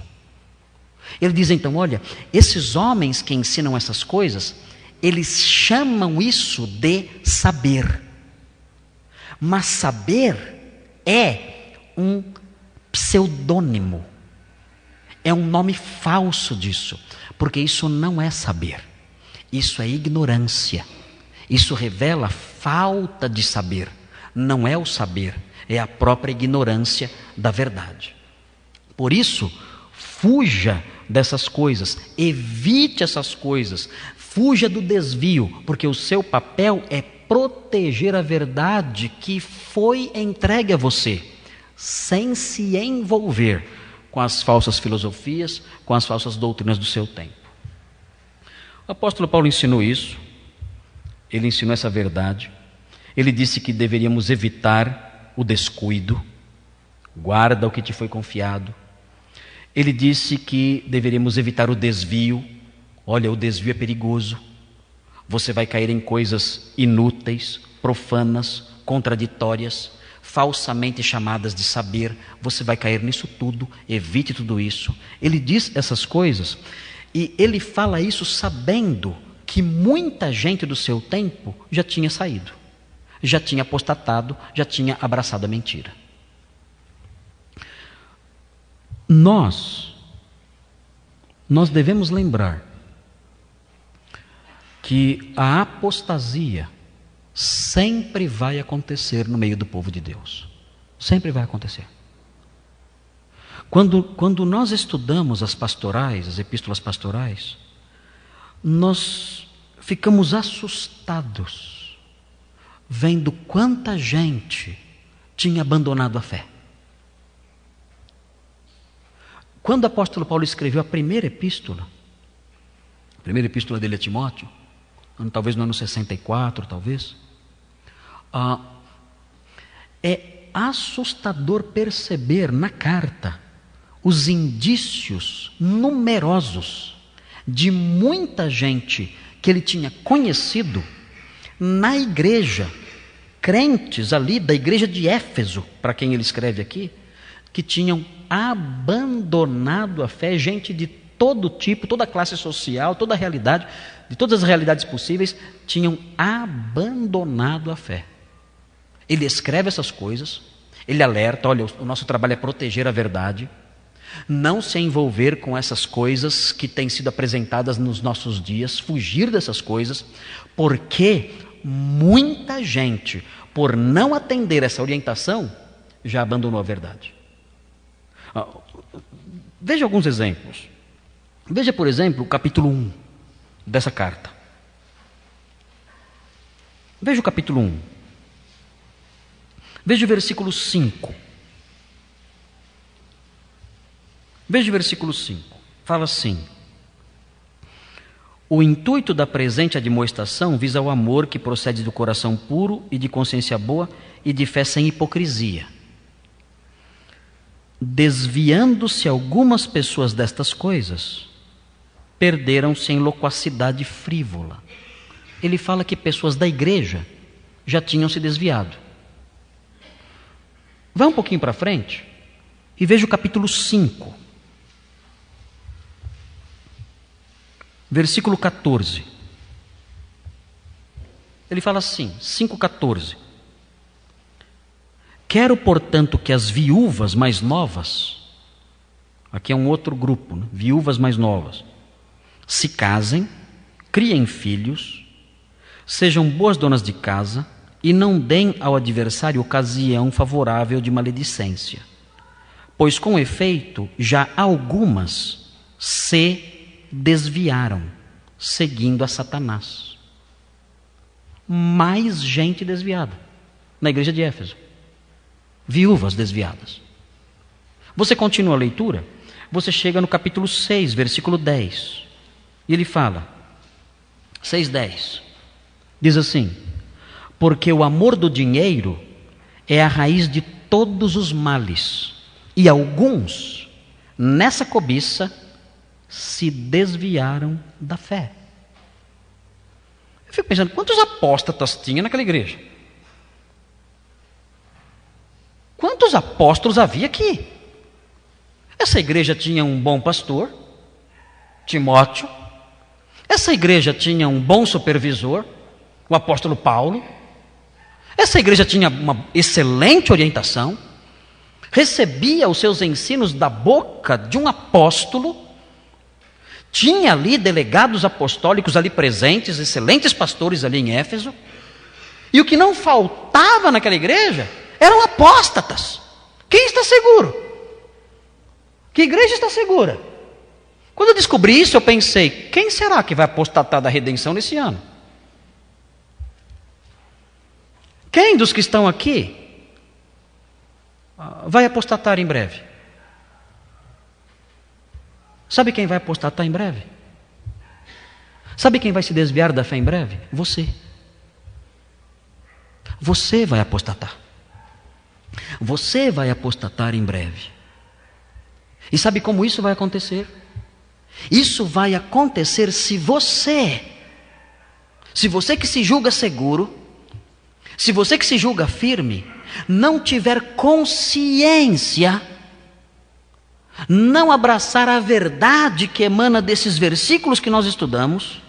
Ele diz então, olha, esses homens que ensinam essas coisas, eles chamam isso de saber. Mas saber é um pseudônimo. É um nome falso disso, porque isso não é saber. Isso é ignorância. Isso revela falta de saber. Não é o saber, é a própria ignorância da verdade. Por isso, fuja dessas coisas, evite essas coisas, fuja do desvio, porque o seu papel é proteger a verdade que foi entregue a você, sem se envolver com as falsas filosofias, com as falsas doutrinas do seu tempo. O apóstolo Paulo ensinou isso, ele ensinou essa verdade, ele disse que deveríamos evitar o descuido, guarda o que te foi confiado. Ele disse que deveríamos evitar o desvio. Olha, o desvio é perigoso. Você vai cair em coisas inúteis, profanas, contraditórias, falsamente chamadas de saber. Você vai cair nisso tudo, evite tudo isso. Ele diz essas coisas e ele fala isso sabendo que muita gente do seu tempo já tinha saído, já tinha apostatado, já tinha abraçado a mentira. Nós devemos lembrar que a apostasia sempre vai acontecer no meio do povo de Deus. Sempre vai acontecer. Quando nós estudamos as pastorais, as epístolas pastorais, nós ficamos assustados vendo quanta gente tinha abandonado a fé. Quando o apóstolo Paulo escreveu a primeira epístola dele a Timóteo, talvez no ano 64, talvez, é assustador perceber na carta os indícios numerosos de muita gente que ele tinha conhecido na igreja, crentes ali da igreja de Éfeso, para quem ele escreve aqui, que tinham abandonado a fé, gente de todo tipo, toda classe social, toda realidade, de todas as realidades possíveis, tinham abandonado a fé. Ele escreve essas coisas, ele alerta, olha, o nosso trabalho é proteger a verdade, não se envolver com essas coisas que têm sido apresentadas nos nossos dias, fugir dessas coisas, porque muita gente, por não atender essa orientação, já abandonou a verdade. Veja alguns exemplos. Veja, por exemplo, o capítulo 1 dessa carta. Veja o capítulo 1. Veja o versículo 5. Veja o versículo 5. Fala assim: o intuito da presente admoestação visa o amor que procede do coração puro e de consciência boa e de fé sem hipocrisia. Desviando-se algumas pessoas destas coisas, perderam-se em loquacidade frívola. Ele fala que pessoas da igreja já tinham se desviado. Vá um pouquinho para frente e veja o capítulo 5, versículo 14. Ele fala assim, 5,14. Quero, portanto, que as viúvas mais novas, aqui é um outro grupo, né? Viúvas mais novas, se casem, criem filhos, sejam boas donas de casa e não deem ao adversário ocasião favorável de maledicência, pois com efeito já algumas se desviaram, seguindo a Satanás. Mais gente desviada na igreja de Éfeso. Viúvas desviadas. Você continua a leitura, você chega no capítulo 6, versículo 10. E ele fala, 6,10. Diz assim: porque o amor do dinheiro é a raiz de todos os males, e alguns, nessa cobiça, se desviaram da fé. Eu fico pensando, quantos apóstatas tinha naquela igreja? Quantos apóstolos havia aqui? Essa igreja tinha um bom pastor, Timóteo. Essa igreja tinha um bom supervisor, o apóstolo Paulo. Essa igreja tinha uma excelente orientação, recebia os seus ensinos da boca de um apóstolo, tinha ali delegados apostólicos ali presentes, excelentes pastores ali em Éfeso, e o que não faltava naquela igreja eram apóstatas. Quem está seguro? Que igreja está segura? Quando eu descobri isso, eu pensei, quem será que vai apostatar da redenção nesse ano? Quem dos que estão aqui vai apostatar em breve? Sabe quem vai apostatar em breve? Sabe quem vai se desviar da fé em breve? Você. Você vai apostatar. Você vai apostatar em breve. E sabe como isso vai acontecer? Isso vai acontecer se você que se julga seguro, se você que se julga firme, não tiver consciência, não abraçar a verdade que emana desses versículos que nós estudamos,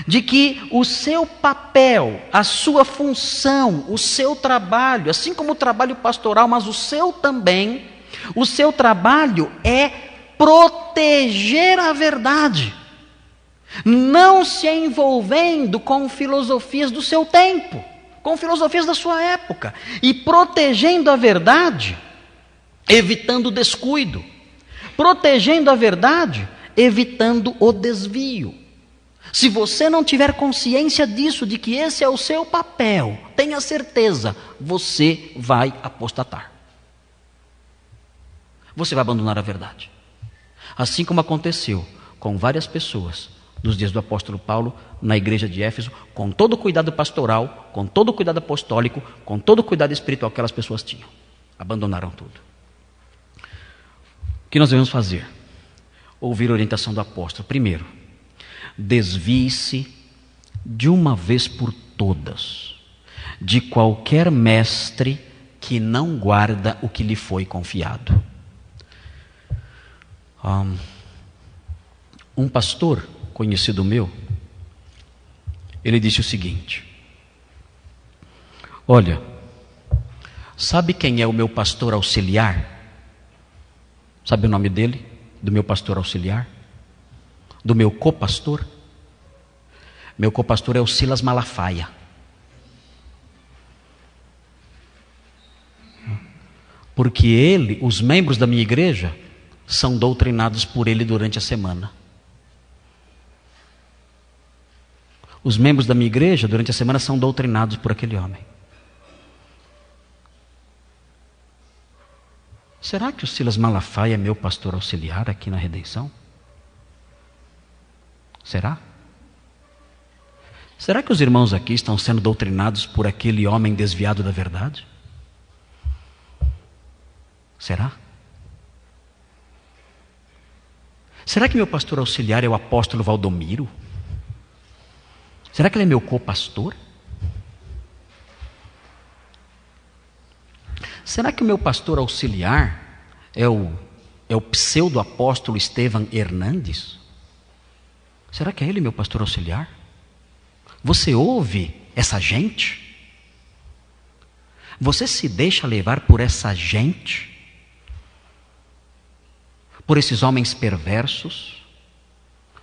de que o seu papel, a sua função, o seu trabalho, assim como o trabalho pastoral, mas o seu também, o seu trabalho é proteger a verdade, não se envolvendo com filosofias do seu tempo, com filosofias da sua época, e protegendo a verdade, evitando o descuido, protegendo a verdade, evitando o desvio. Se você não tiver consciência disso, de que esse é o seu papel, tenha certeza, você vai apostatar. Você vai abandonar a verdade. Assim como aconteceu com várias pessoas nos dias do apóstolo Paulo, na igreja de Éfeso, com todo o cuidado pastoral, com todo o cuidado apostólico, com todo o cuidado espiritual que aquelas pessoas tinham. Abandonaram tudo. O que nós devemos fazer? Ouvir a orientação do apóstolo. Primeiro, desvie-se de uma vez por todas de qualquer mestre que não guarda o que lhe foi confiado. Um pastor conhecido meu, ele disse o seguinte: olha, sabe quem é o meu pastor auxiliar? Sabe o nome dele? Do meu pastor auxiliar? Do meu copastor? Meu copastor é o Silas Malafaia. Porque ele, os membros da minha igreja, são doutrinados por ele durante a semana. Os membros da minha igreja, durante a semana, são doutrinados por aquele homem. Será que o Silas Malafaia é meu pastor auxiliar aqui na Redenção? Será? Será que os irmãos aqui estão sendo doutrinados por aquele homem desviado da verdade? Será? Será que meu pastor auxiliar é o apóstolo Valdomiro? Será que ele é meu copastor? Será que o meu pastor auxiliar é o pseudo-apóstolo Estevam Hernandes? Será que é ele meu pastor auxiliar? Você ouve essa gente? Você se deixa levar por essa gente? Por esses homens perversos,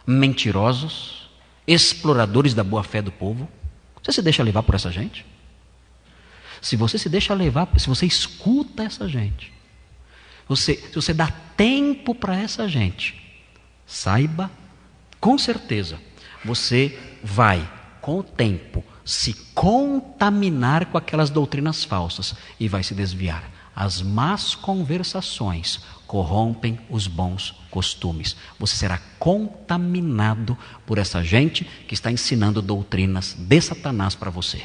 mentirosos, exploradores da boa-fé do povo? Você se deixa levar por essa gente? Se você se deixa levar, se você escuta essa gente, se você dá tempo para essa gente, saiba, com certeza, você vai, com o tempo, se contaminar com aquelas doutrinas falsas e vai se desviar. As más conversações corrompem os bons costumes. Você será contaminado por essa gente que está ensinando doutrinas de Satanás para você.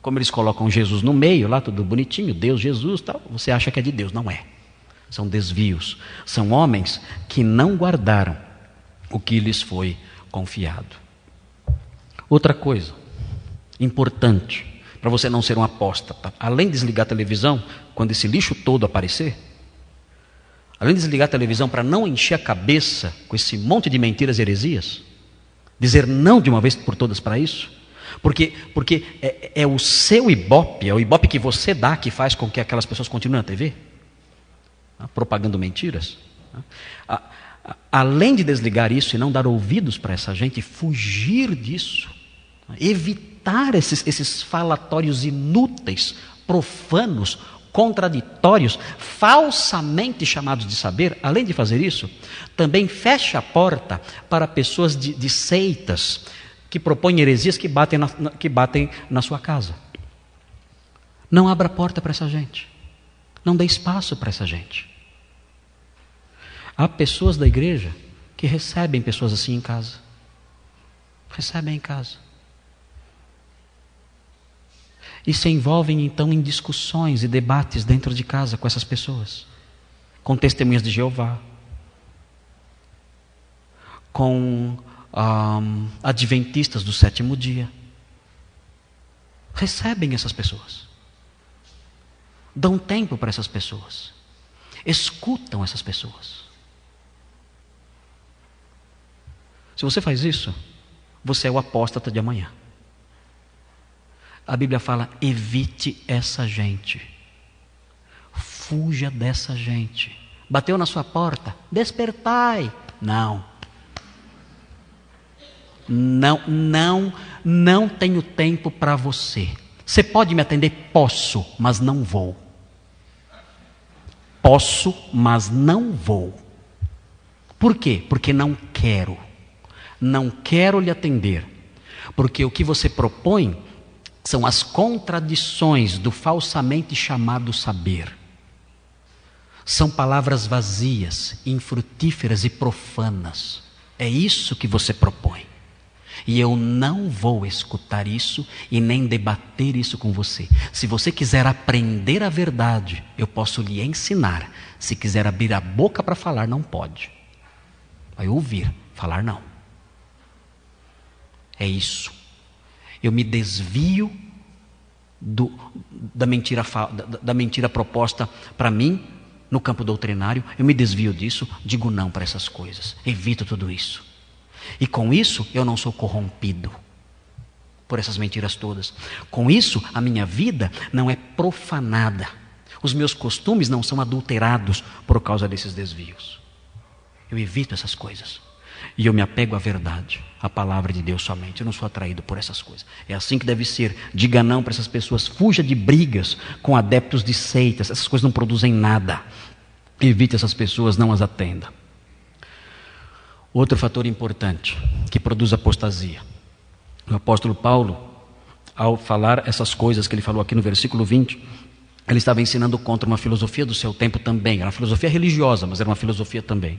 Como eles colocam Jesus no meio, lá tudo bonitinho, Deus, Jesus, tal, você acha que é de Deus, não é. São desvios. São homens que não guardaram o que lhes foi confiado. Outra coisa importante para você não ser um apóstata, além de desligar a televisão quando esse lixo todo aparecer, além de desligar a televisão para não encher a cabeça com esse monte de mentiras e heresias, dizer não de uma vez por todas para isso, porque é o seu ibope, é o ibope que você dá que faz com que aquelas pessoas continuem na TV, propagando mentiras. Além de desligar isso e não dar ouvidos para essa gente, fugir disso, evitar esses falatórios inúteis, profanos, contraditórios, falsamente chamados de saber. Além de fazer isso, também fecha a porta para pessoas de seitas que propõem heresias que batem na sua casa. Não abra a porta para essa gente. Não dê espaço para essa gente. Há pessoas da igreja que recebem pessoas assim em casa. Recebem em casa. E se envolvem então em discussões e debates dentro de casa com essas pessoas. Com testemunhas de Jeová. Com adventistas do sétimo dia. Recebem essas pessoas. Dão tempo para essas pessoas. Escutam essas pessoas. Se você faz isso, você é o apóstata de amanhã. A Bíblia fala, evite essa gente. Fuja dessa gente. Bateu na sua porta, despertai. Não. Não tenho tempo para você. Você pode me atender? Posso, mas não vou. Posso, mas não vou. Por quê? Porque não quero. Não quero lhe atender. Porque o que você propõe são as contradições do falsamente chamado saber. São palavras vazias, infrutíferas e profanas. É isso que você propõe. E eu não vou escutar isso e nem debater isso com você. Se você quiser aprender a verdade, eu posso lhe ensinar. Se quiser abrir a boca para falar, não pode. Vai ouvir, falar não. É isso. Eu me desvio da mentira proposta para mim no campo doutrinário. Eu me desvio disso, digo não para essas coisas. Evito tudo isso. E com isso eu não sou corrompido por essas mentiras todas. Com isso a minha vida não é profanada. Os meus costumes não são adulterados por causa desses desvios. Eu evito essas coisas. E eu me apego à verdade, à palavra de Deus somente. Eu não sou atraído por essas coisas. É assim que deve ser. Diga não para essas pessoas. Fuja de brigas com adeptos de seitas. Essas coisas não produzem nada. Evite essas pessoas, não as atenda. Outro fator importante que produz apostasia. O apóstolo Paulo, ao falar essas coisas que ele falou aqui no versículo 20, ele estava ensinando contra uma filosofia do seu tempo também. Era uma filosofia religiosa, mas era uma filosofia também.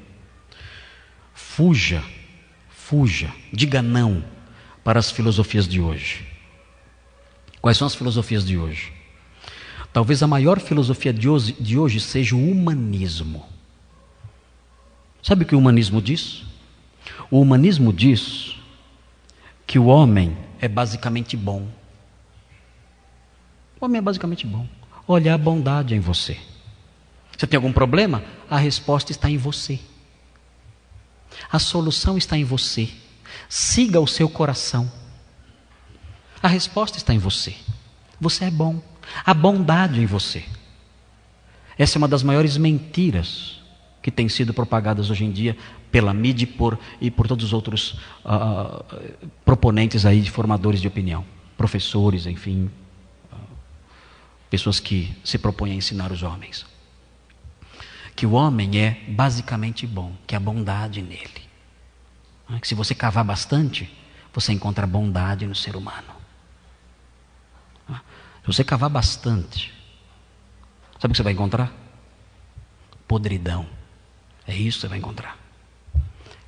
Fuja, diga não para as filosofias de hoje. Quais são as filosofias de hoje? Talvez a maior filosofia de hoje seja o humanismo. Sabe o que o humanismo diz? O humanismo diz que o homem é basicamente bom. O homem é basicamente bom. Olha a bondade em você. Você tem algum problema? A resposta está em você. A solução está em você. Siga o seu coração. A resposta está em você. Você é bom. Há bondade em você. Essa é uma das maiores mentiras que têm sido propagadas hoje em dia pela mídia e por todos os outros proponentes aí de formadores de opinião. Professores, enfim. Pessoas que se propõem a ensinar os homens. Que o homem é basicamente bom, que há bondade nele. Que se você cavar bastante, você encontra bondade no ser humano. Se você cavar bastante, sabe o que você vai encontrar? Podridão. É isso que você vai encontrar.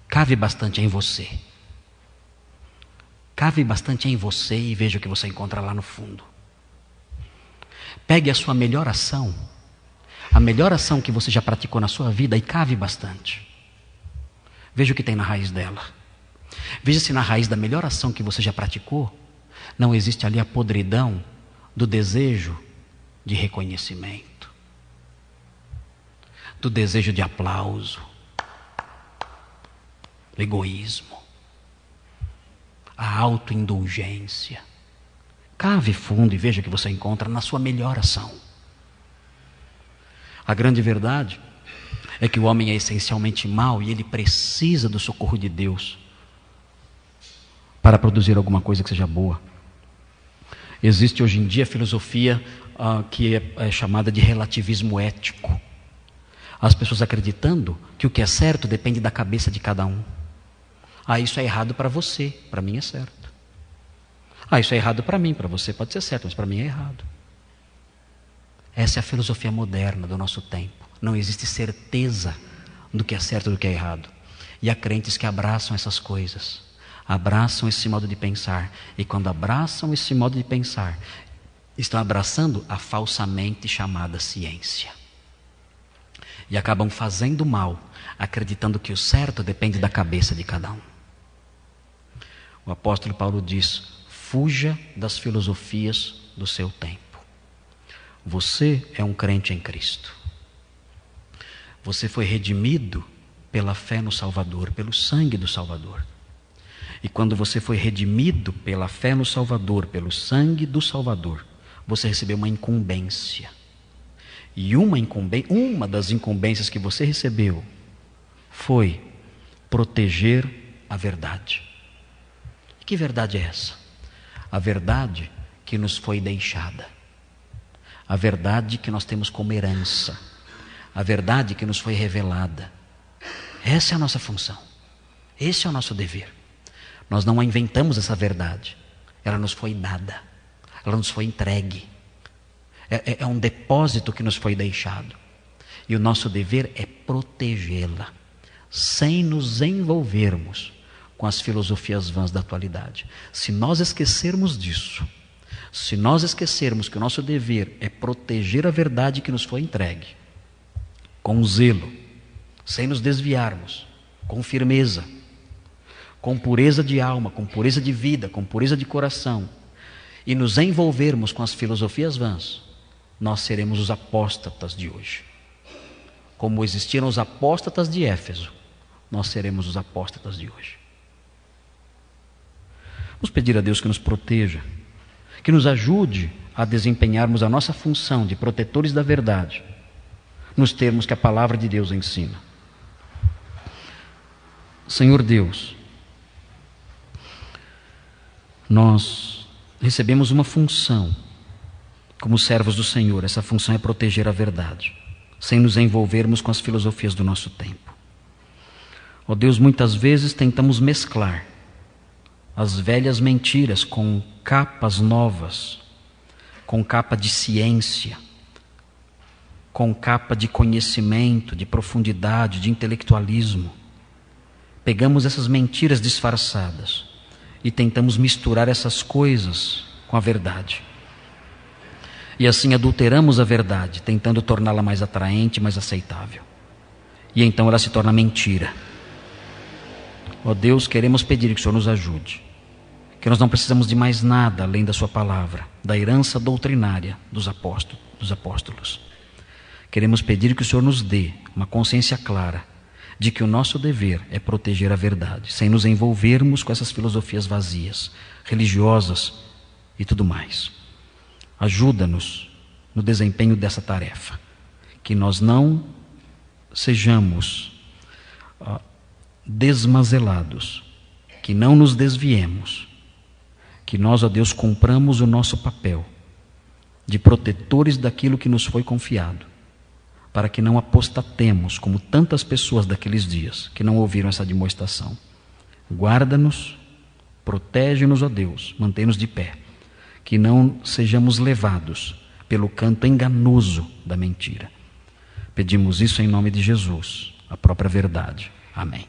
Cave bastante em você. Cave bastante em você e veja o que você encontra lá no fundo. Pegue a sua melhor ação, a melhor ação que você já praticou na sua vida e cave bastante. Veja o que tem na raiz dela. Veja se na raiz da melhor ação que você já praticou, não existe ali a podridão do desejo de reconhecimento, do desejo de aplauso, do egoísmo, a autoindulgência. Cave fundo e veja o que você encontra na sua melhor ação. A grande verdade é que o homem é essencialmente mau e ele precisa do socorro de Deus para produzir alguma coisa que seja boa. Existe hoje em dia a filosofia que é chamada de relativismo ético. As pessoas acreditando que o que é certo depende da cabeça de cada um. Isso é errado para você, para mim é certo. Isso é errado para mim, para você pode ser certo, mas para mim é errado. Essa é a filosofia moderna do nosso tempo. Não existe certeza do que é certo e do que é errado. E há crentes que abraçam essas coisas, abraçam esse modo de pensar. E quando abraçam esse modo de pensar, estão abraçando a falsamente chamada ciência. E acabam fazendo mal, acreditando que o certo depende da cabeça de cada um. O apóstolo Paulo diz: fuja das filosofias do seu tempo. Você é um crente em Cristo. Você foi redimido pela fé no Salvador, pelo sangue do Salvador. E quando você foi redimido pela fé no Salvador, pelo sangue do Salvador, você recebeu uma incumbência. E uma das incumbências que você recebeu foi proteger a verdade. E que verdade é essa? A verdade que nos foi deixada. A verdade que nós temos como herança. A verdade que nos foi revelada. Essa é a nossa função. Esse é o nosso dever. Nós não inventamos essa verdade. Ela nos foi dada. Ela nos foi entregue. É um depósito que nos foi deixado. E o nosso dever é protegê-la, sem nos envolvermos com as filosofias vãs da atualidade. Se nós esquecermos disso, se nós esquecermos que o nosso dever é proteger a verdade que nos foi entregue, com zelo, sem nos desviarmos, com firmeza, com pureza de alma, com pureza de vida, com pureza de coração, e nos envolvermos com as filosofias vãs, nós seremos os apóstatas de hoje. Como existiram os apóstatas de Éfeso, nós seremos os apóstatas de hoje. Vamos pedir a Deus que nos proteja, que nos ajude a desempenharmos a nossa função de protetores da verdade, nos termos que a palavra de Deus ensina. Senhor Deus, nós recebemos uma função como servos do Senhor. Essa função é proteger a verdade, sem nos envolvermos com as filosofias do nosso tempo. Ó Deus, muitas vezes tentamos mesclar as velhas mentiras com capas novas, com capa de ciência, com capa de conhecimento, de profundidade, de intelectualismo. Pegamos essas mentiras disfarçadas e tentamos misturar essas coisas com a verdade. E assim adulteramos a verdade, tentando torná-la mais atraente, mais aceitável. E então ela se torna mentira. Ó Deus, queremos pedir que o Senhor nos ajude, que nós não precisamos de mais nada além da sua palavra, da herança doutrinária dos apóstolos. Queremos pedir que o Senhor nos dê uma consciência clara de que o nosso dever é proteger a verdade, sem nos envolvermos com essas filosofias vazias, religiosas e tudo mais. Ajuda-nos no desempenho dessa tarefa, que nós não sejamos desmazelados, que não nos desviemos, que nós, ó Deus, cumpramos o nosso papel de protetores daquilo que nos foi confiado, para que não apostatemos como tantas pessoas daqueles dias que não ouviram essa demonstração. Guarda-nos, protege-nos, ó Deus, mantém-nos de pé, que não sejamos levados pelo canto enganoso da mentira. Pedimos isso em nome de Jesus, a própria verdade. Amém.